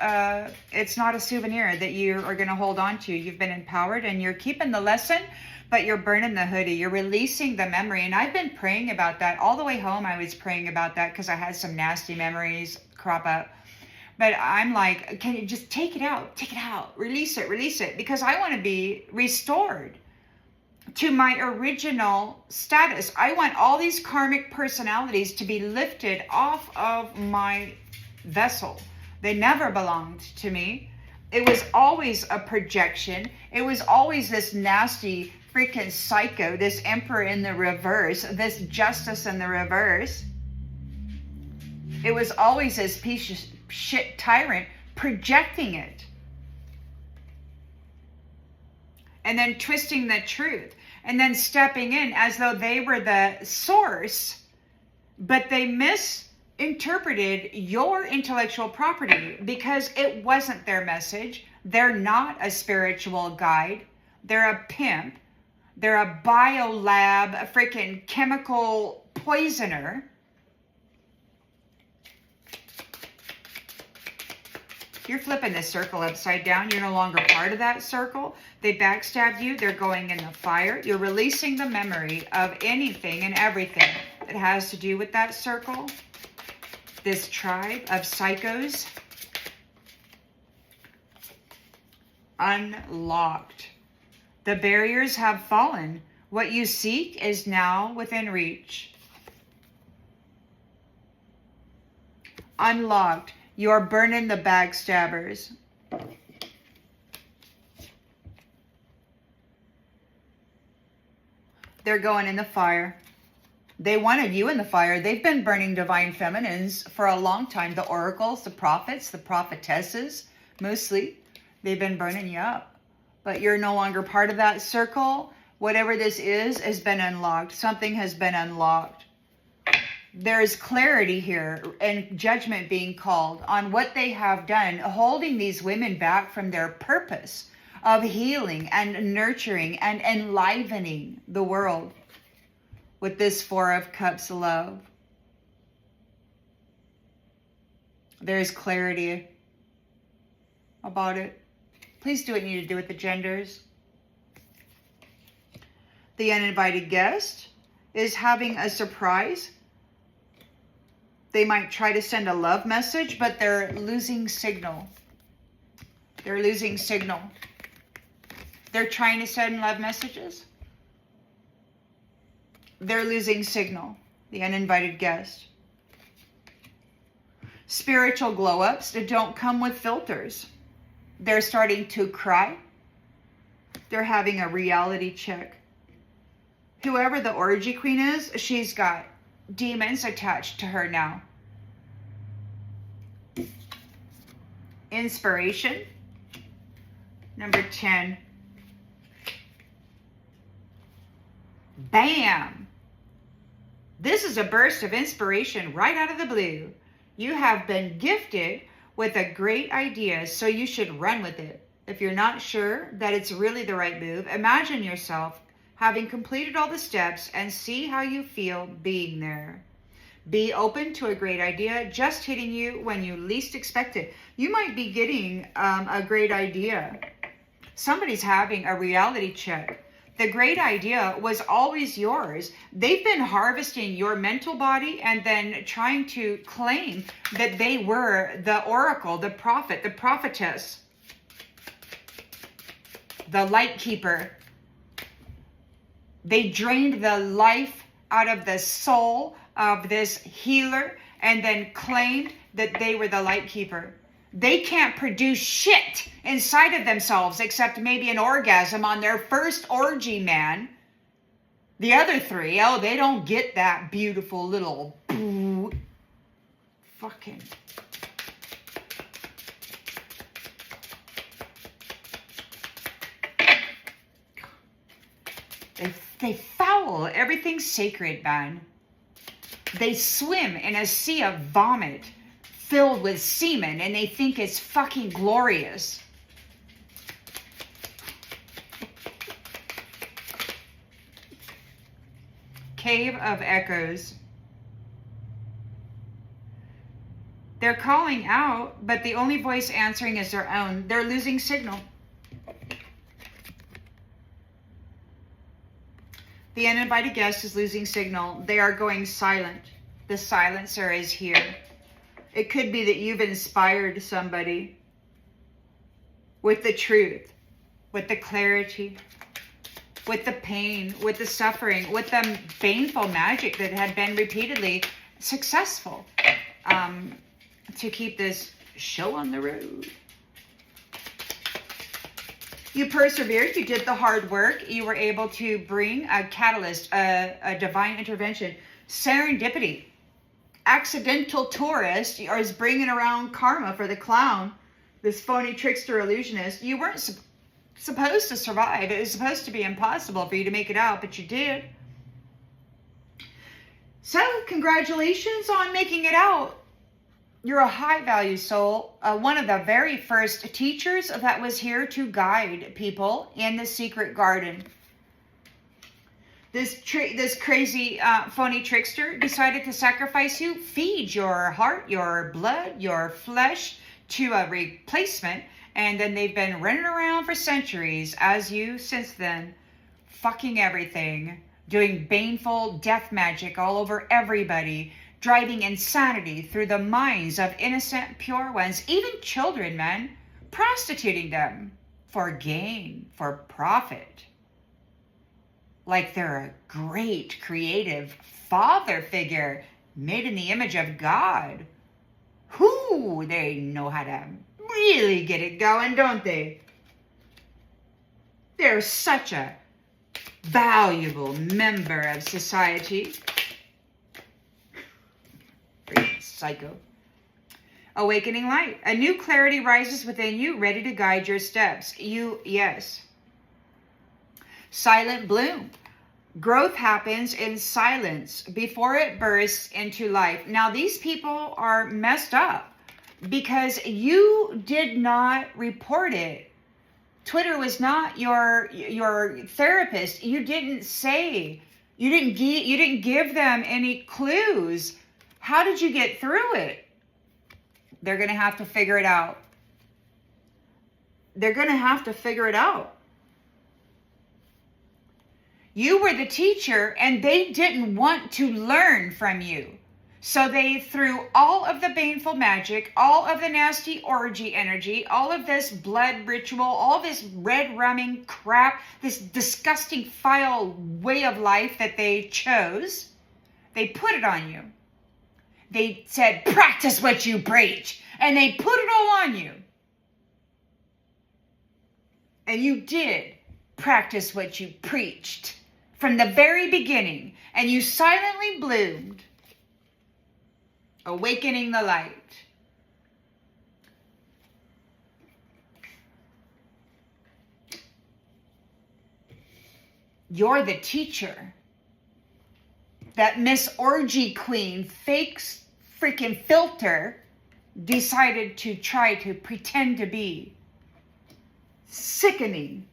it's not a souvenir that you are going to hold on to. You've been empowered and you're keeping the lesson, but you're burning the hoodie. You're releasing the memory. And I've been praying about that. All the way home I was praying about that because I had some nasty memories crop up. But I'm like, can you just take it out, release it, because I want to be restored to my original status. I want all these karmic personalities to be lifted off of my vessel. They never belonged to me. It was always a projection. It was always this nasty freaking psycho, this emperor in the reverse, this justice in the reverse. It was always this piece of shit tyrant projecting it and then twisting the truth and then stepping in as though they were the source, but they misinterpreted your intellectual property because it wasn't their message. They're not a spiritual guide. They're a pimp. They're a biolab, a freaking chemical poisoner. You're flipping this circle upside down. You're no longer part of that circle. They backstabbed you. They're going in the fire. You're releasing the memory of anything and everything that has to do with that circle. This tribe of psychos. Unlocked. The barriers have fallen. What you seek is now within reach. Unlocked. You're burning the backstabbers. They're going in the fire. They wanted you in the fire. They've been burning divine feminines for a long time. The oracles, the prophets, the prophetesses, mostly. They've been burning you up. But you're no longer part of that circle. Whatever this is has been unlocked. Something has been unlocked. There is clarity here and judgment being called on what they have done, holding these women back from their purpose of healing and nurturing and enlivening the world with this Four of Cups love. There is clarity about it. Please do what you need to do with the genders. The uninvited guest is having a surprise. They might try to send a love message, but they're losing signal. They're losing signal. They're trying to send love messages. They're losing signal. The uninvited guest. Spiritual glow-ups that don't come with filters. They're starting to cry. They're having a reality check. Whoever the orgy queen is, she's got demons attached to her now. Inspiration. Number 10. Bam! This is a burst of inspiration right out of the blue. You have been gifted with a great idea, so you should run with it. If you're not sure that it's really the right move, imagine yourself having completed all the steps and see how you feel being there. Be open to a great idea just hitting you when you least expect it. You might be getting a great idea. Somebody's having a reality check. The great idea was always yours. They've been harvesting your mental body and then trying to claim that they were the oracle, the prophet, the prophetess, the light keeper. They drained the life out of the soul of this healer and then claimed that they were the light keeper. They can't produce shit inside of themselves except maybe an orgasm on their first orgy, man. The other three, oh, they don't get that beautiful little fucking... They foul everything sacred, man. They swim in a sea of vomit filled with semen and they think it's fucking glorious. Cave of Echoes. They're calling out, but the only voice answering is their own. They're losing signal. The uninvited guest is losing signal. They are going silent. The silencer is here. It could be that you've inspired somebody with the truth, with the clarity, with the pain, with the suffering, with the baneful magic that had been repeatedly successful to keep this show on the road. You persevered, you did the hard work, you were able to bring a catalyst, a divine intervention, serendipity. Accidental tourist is bringing around karma for the clown, this phony trickster illusionist. You weren't supposed to survive. It was supposed to be impossible for you to make it out, but you did. So, congratulations on making it out. You're a high value soul, one of the very first teachers that was here to guide people in the secret garden. This crazy phony trickster decided to sacrifice you, feed your heart, your blood, your flesh to a replacement, and then they've been running around for centuries as you since then, fucking everything, doing baneful death magic all over everybody, driving insanity through the minds of innocent, pure ones, even children, man, prostituting them for gain, for profit. Like they're a great creative father figure made in the image of God. Whoo, they know how to really get it going, don't they? They're such a valuable member of society. Psycho. Awakening light. A new clarity rises within you, ready to guide your steps. Yes. Silent bloom. Growth happens in silence before it bursts into life. Now, these people are messed up because you did not report it. Twitter was not your therapist. You didn't say. You didn't give them any clues. How did you get through it? They're going to have to figure it out. They're going to have to figure it out. You were the teacher and they didn't want to learn from you. So they threw all of the baneful magic, all of the nasty orgy energy, all of this blood ritual, all this red rumming crap, this disgusting foul way of life that they chose. They put it on you. They said, practice what you preach. And they put it all on you. And you did practice what you preached from the very beginning. And you silently bloomed, awakening the light. You're the teacher. that Miss Orgy Queen, fake freaking filter, decided to try to pretend to be. Sickening.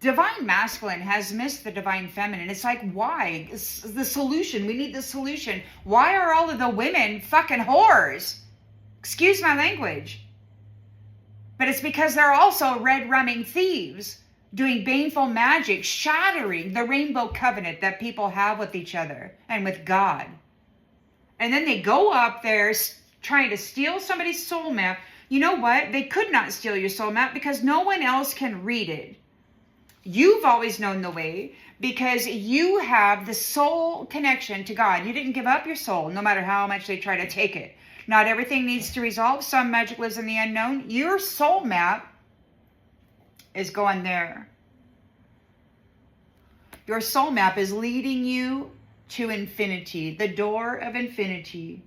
Divine masculine has missed the divine feminine. It's like, why? It's the solution. We need the solution. Why are all of the women fucking whores? Excuse my language. But it's because they're also red-rumming thieves, doing baneful magic, shattering the rainbow covenant that people have with each other and with God. And then they go up there trying to steal somebody's soul map. You know what? They could not steal your soul map because no one else can read it. You've always known the way because you have the soul connection to God. You didn't give up your soul no matter how much they try to take it. Not everything needs to resolve. Some magic lives in the unknown. Your soul map is going there. Your soul map is leading you to infinity, the door of infinity.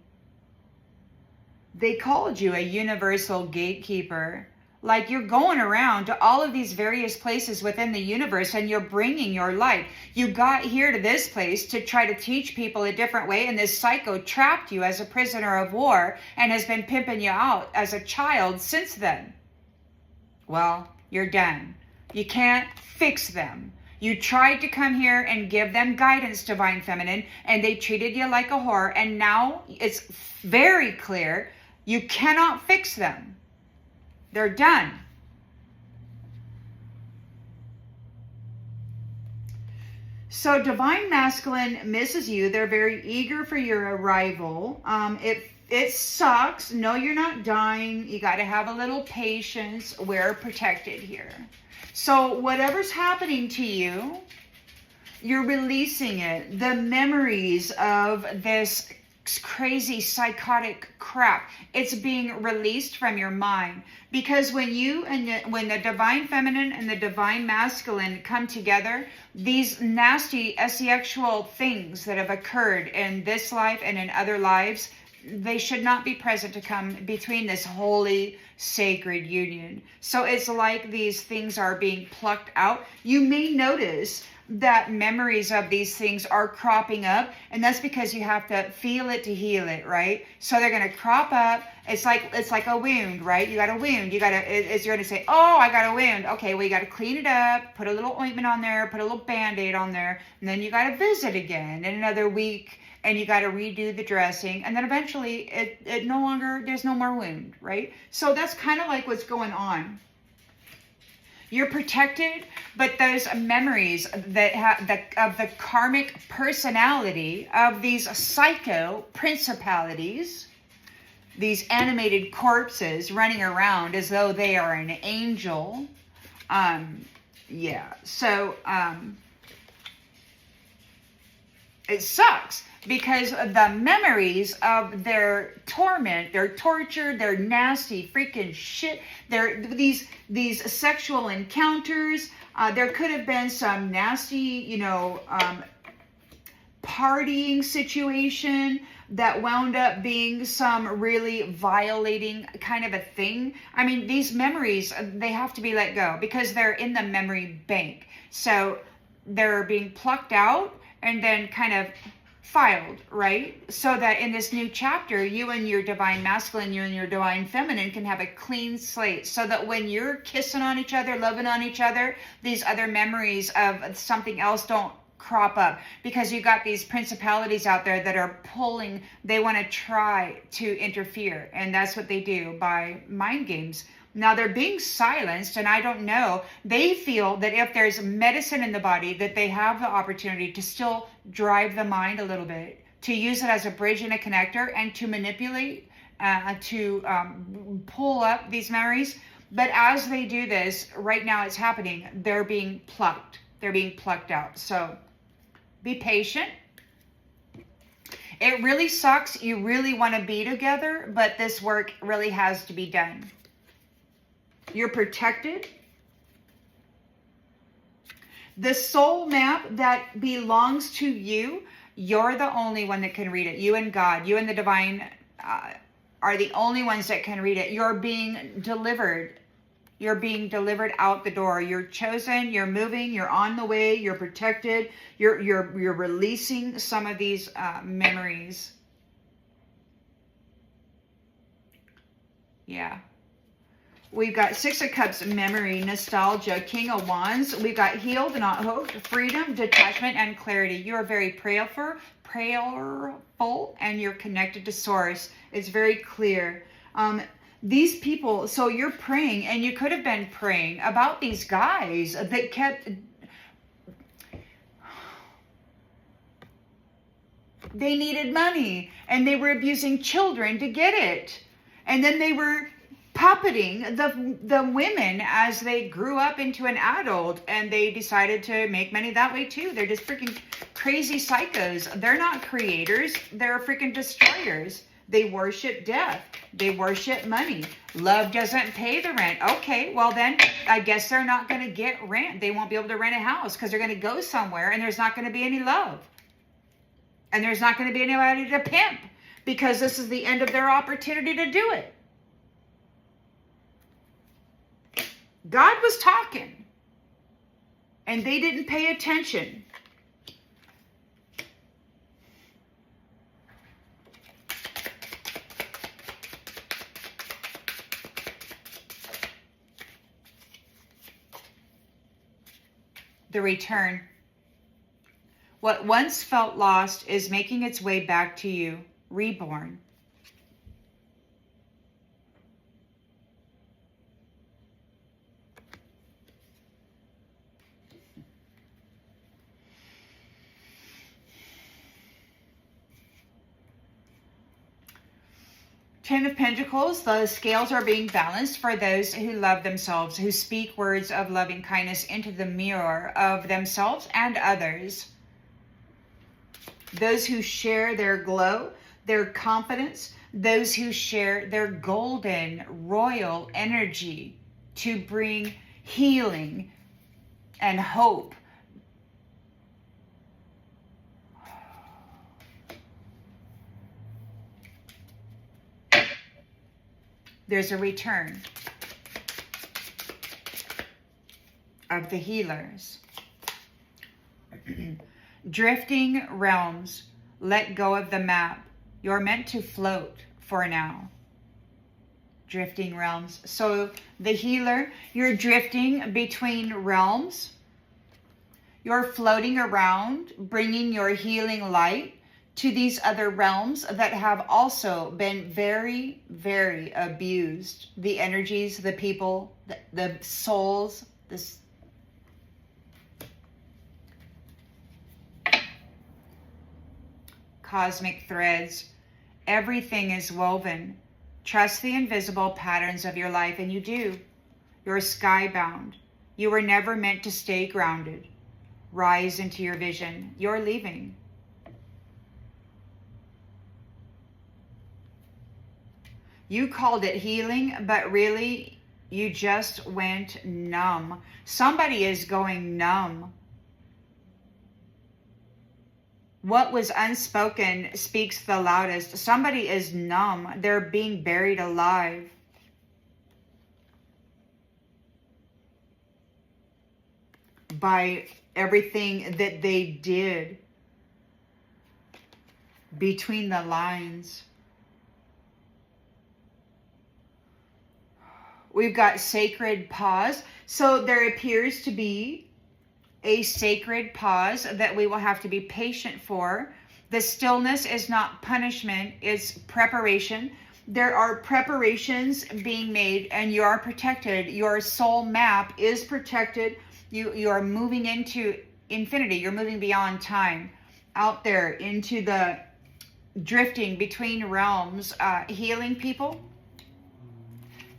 They called you a universal gatekeeper. Like you're going around to all of these various places within the universe and you're bringing your light. You got here to this place to try to teach people a different way, and this psycho trapped you as a prisoner of war and has been pimping you out as a child since then. Well, you're done. You can't fix them. You tried to come here and give them guidance, divine feminine, and they treated you like a whore, and now it's very clear you cannot fix them. They're done. So divine masculine misses you. They're very eager for your arrival. It sucks. No, you're not dying. You got to have a little patience. We're protected here. So whatever's happening to you, you're releasing it. The memories of this crazy psychotic crap, it's being released from your mind. Because when the divine feminine and the divine masculine come together, these nasty sexual things that have occurred in this life and in other lives, they should not be present to come between this holy, sacred union. So it's like these things are being plucked out. You may notice that memories of these things are cropping up, and that's because you have to feel it to heal it, right? So they're going to crop up. It's like a wound, right? You got a wound. You're going to say, oh, I got a wound. Okay, well, you got to clean it up, put a little ointment on there, put a little Band-Aid on there, and then you got to visit again in another week, and you got to redo the dressing, and then eventually there's no more wound, right? So that's kind of like what's going on. You're protected, but those memories that of the karmic personality of these psycho principalities, these animated corpses running around as though they are an angel. So it sucks because the memories of their torment, their torture, their nasty freaking shit, these sexual encounters, there could have been some nasty, partying situation that wound up being some really violating kind of a thing. I mean, these memories, they have to be let go because they're in the memory bank. So they're being plucked out and then kind of filed, right? So that in this new chapter, you and your divine masculine, you and your divine feminine can have a clean slate, so that when you're kissing on each other, loving on each other, these other memories of something else don't crop up, because you got these principalities out there that are pulling, they want to try to interfere, and that's what they do by mind games. Now they're being silenced, and I don't know. They feel that if there's medicine in the body, that they have the opportunity to still drive the mind a little bit, to use it as a bridge and a connector, and to manipulate, to pull up these memories. But as they do this, right now it's happening. They're being plucked. They're being plucked out. So be patient. It really sucks. You really want to be together, but this work really has to be done. You're protected. The soul map that belongs to you, you're the only one that can read it. You and God, you and the divine are the only ones that can read it. You're being delivered You're being delivered out the door. You're chosen. You're moving. You're on the way. You're protected. You're releasing some of these memories. Yeah. We've got Six of Cups, memory, nostalgia, King of Wands. We've got healed, not hope, freedom, detachment, and clarity. You are very prayerful, and you're connected to Source. It's very clear. These people, so you're praying, and you could have been praying about these guys that kept... They needed money, and they were abusing children to get it. And then they were puppeting the women as they grew up into an adult, and they decided to make money that way too. They're just freaking crazy psychos. They're not creators. They're freaking destroyers. They worship death. They worship money. Love doesn't pay the rent. Okay, well then I guess they're not going to get rent. They won't be able to rent a house because they're going to go somewhere and there's not going to be any love. And there's not going to be anybody to pimp because this is the end of their opportunity to do it. God was talking and they didn't pay attention. The return. What once felt lost is making its way back to you. Reborn. Ten of Pentacles, the scales are being balanced for those who love themselves, who speak words of loving kindness into the mirror of themselves and others. Those who share their glow, their confidence, those who share their golden, royal energy to bring healing and hope. There's a return of the healers. Drifting realms, let go of the map. You're meant to float for now. Drifting realms. So the healer, you're drifting between realms. You're floating around, bringing your healing light to these other realms that have also been very, very abused. The energies, the people, the souls, this. Cosmic threads. Everything is woven. Trust the invisible patterns of your life, and you do. You're skybound. You were never meant to stay grounded. Rise into your vision. You're leaving. You called it healing, but really, you just went numb. Somebody is going numb. What was unspoken speaks the loudest. Somebody is numb. They're being buried alive. By everything that they did between the lines. We've got sacred pause. So there appears to be a sacred pause that we will have to be patient for. The stillness is not punishment, it's preparation. There are preparations being made and you are protected. Your soul map is protected. You are moving into infinity. You're moving beyond time. Out there into the drifting between realms, healing people.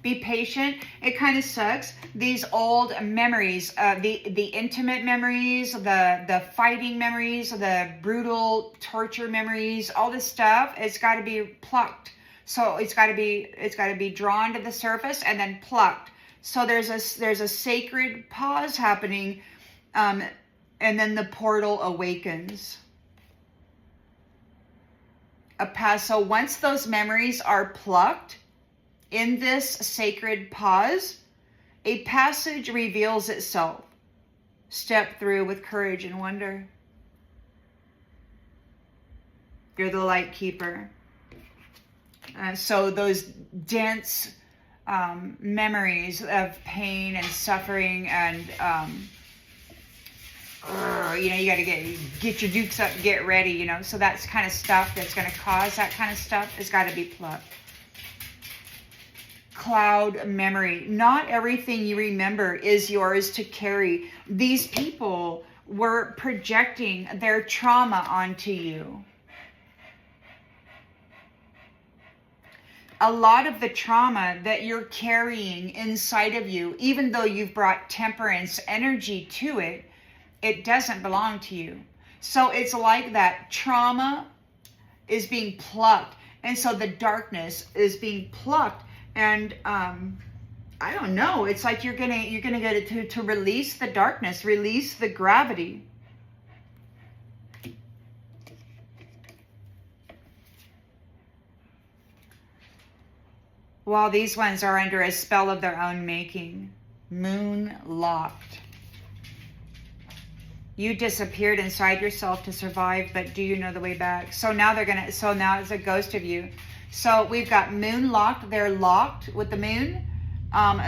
Be patient. It kind of sucks. These old memories, the intimate memories, the fighting memories, the brutal torture memories, all this stuff, it's got to be plucked. So it's got to be drawn to the surface and then plucked. So there's a sacred pause happening, and then the portal awakens. So once those memories are plucked, in this sacred pause, A passage reveals itself. Step through with courage and wonder. You're the light keeper. So those dense memories of pain and suffering and, you got to get your dukes up, get ready, So that's kind of stuff that's going to cause that kind of stuff has got to be plucked. Cloud memory. Not everything you remember is yours to carry. These people were projecting their trauma onto you. A lot of the trauma that you're carrying inside of you, even though you've brought temperance energy to it, it doesn't belong to you. So it's like that trauma is being plucked. And so the darkness is being plucked. And I don't know. It's like you're gonna get to release the darkness, release the gravity. While these ones are under a spell of their own making, moon locked. You disappeared inside yourself to survive, but do you know the way back? So now now it's a ghost of you. So we've got moon locked. They're locked with the moon.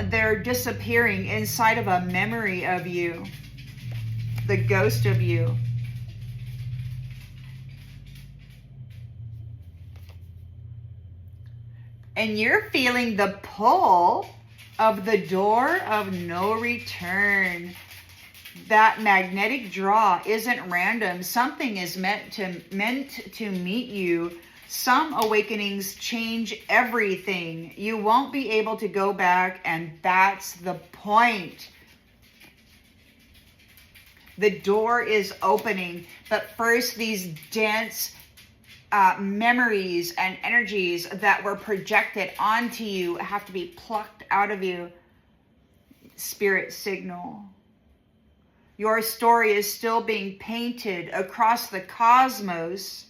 They're disappearing inside of a memory of you. The ghost of you. And you're feeling the pull of the door of no return. That magnetic draw isn't random. Something is meant to meet you. Some awakenings change everything. You won't be able to go back, and that's the point. The door is opening, but first these dense memories and energies that were projected onto you have to be plucked out of you. Spirit signal. Your story is still being painted across the cosmos.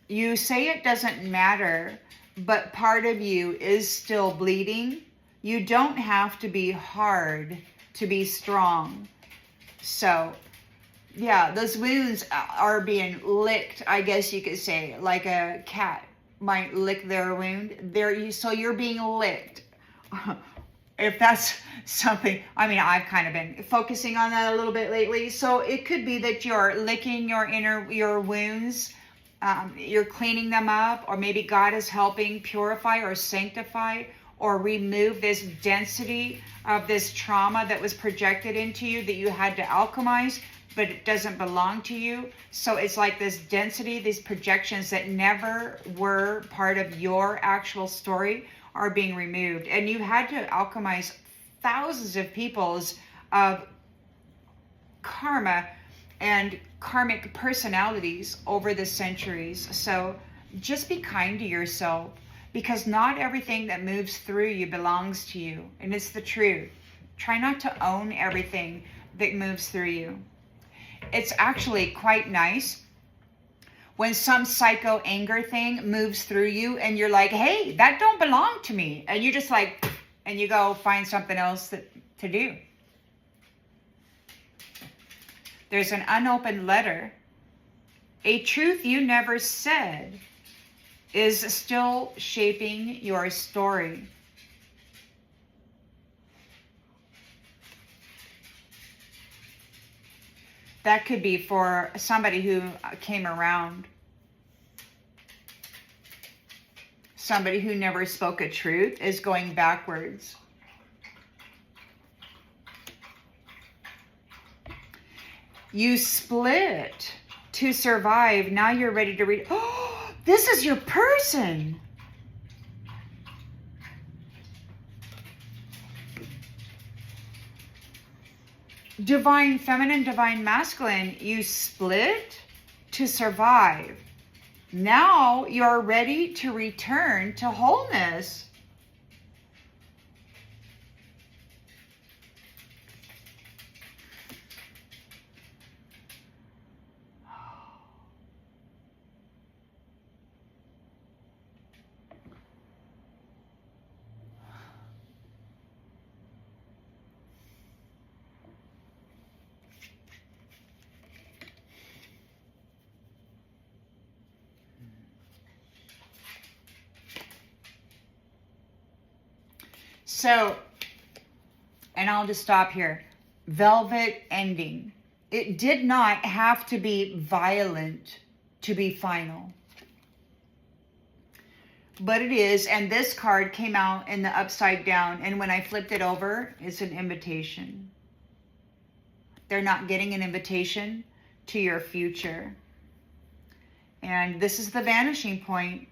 You say it doesn't matter, but part of you is still bleeding. You don't have to be hard to be strong. So, yeah, those wounds are being licked, I guess you could say, like a cat might lick their wound. So you're being licked. If that's something, I've kind of been focusing on that a little bit lately. So it could be that you're licking your wounds. You're cleaning them up, or maybe God is helping purify or sanctify or remove this density of this trauma that was projected into you that you had to alchemize, but it doesn't belong to you. So it's like this density, these projections that never were part of your actual story are being removed. And you had to alchemize thousands of people's karma and karmic personalities over the centuries. So just be kind to yourself, because not everything that moves through you belongs to you. And it's the truth. Try not to own everything that moves through you. It's actually quite nice when some psycho anger thing moves through you and you're like, hey, that don't belong to me. And you just like, and you go find something else to do. There's an unopened letter. A truth you never said is still shaping your story. That could be for somebody who came around. Somebody who never spoke a truth is going backwards. You split to survive. Now you're ready to read. Oh, this is your person. Divine feminine, divine masculine. You split to survive. Now you're ready to return to wholeness. So, and I'll just stop here. Velvet ending. It did not have to be violent to be final. But it is, and this card came out in the upside down, and when I flipped it over, it's an invitation. They're not getting an invitation to your future. And this is the vanishing point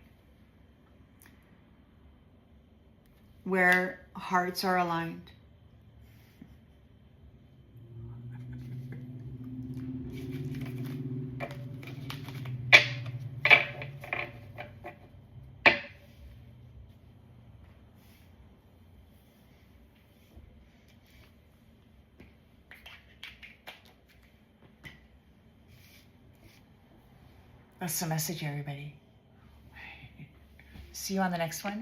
where hearts are aligned. That's the message, everybody. See you on the next one.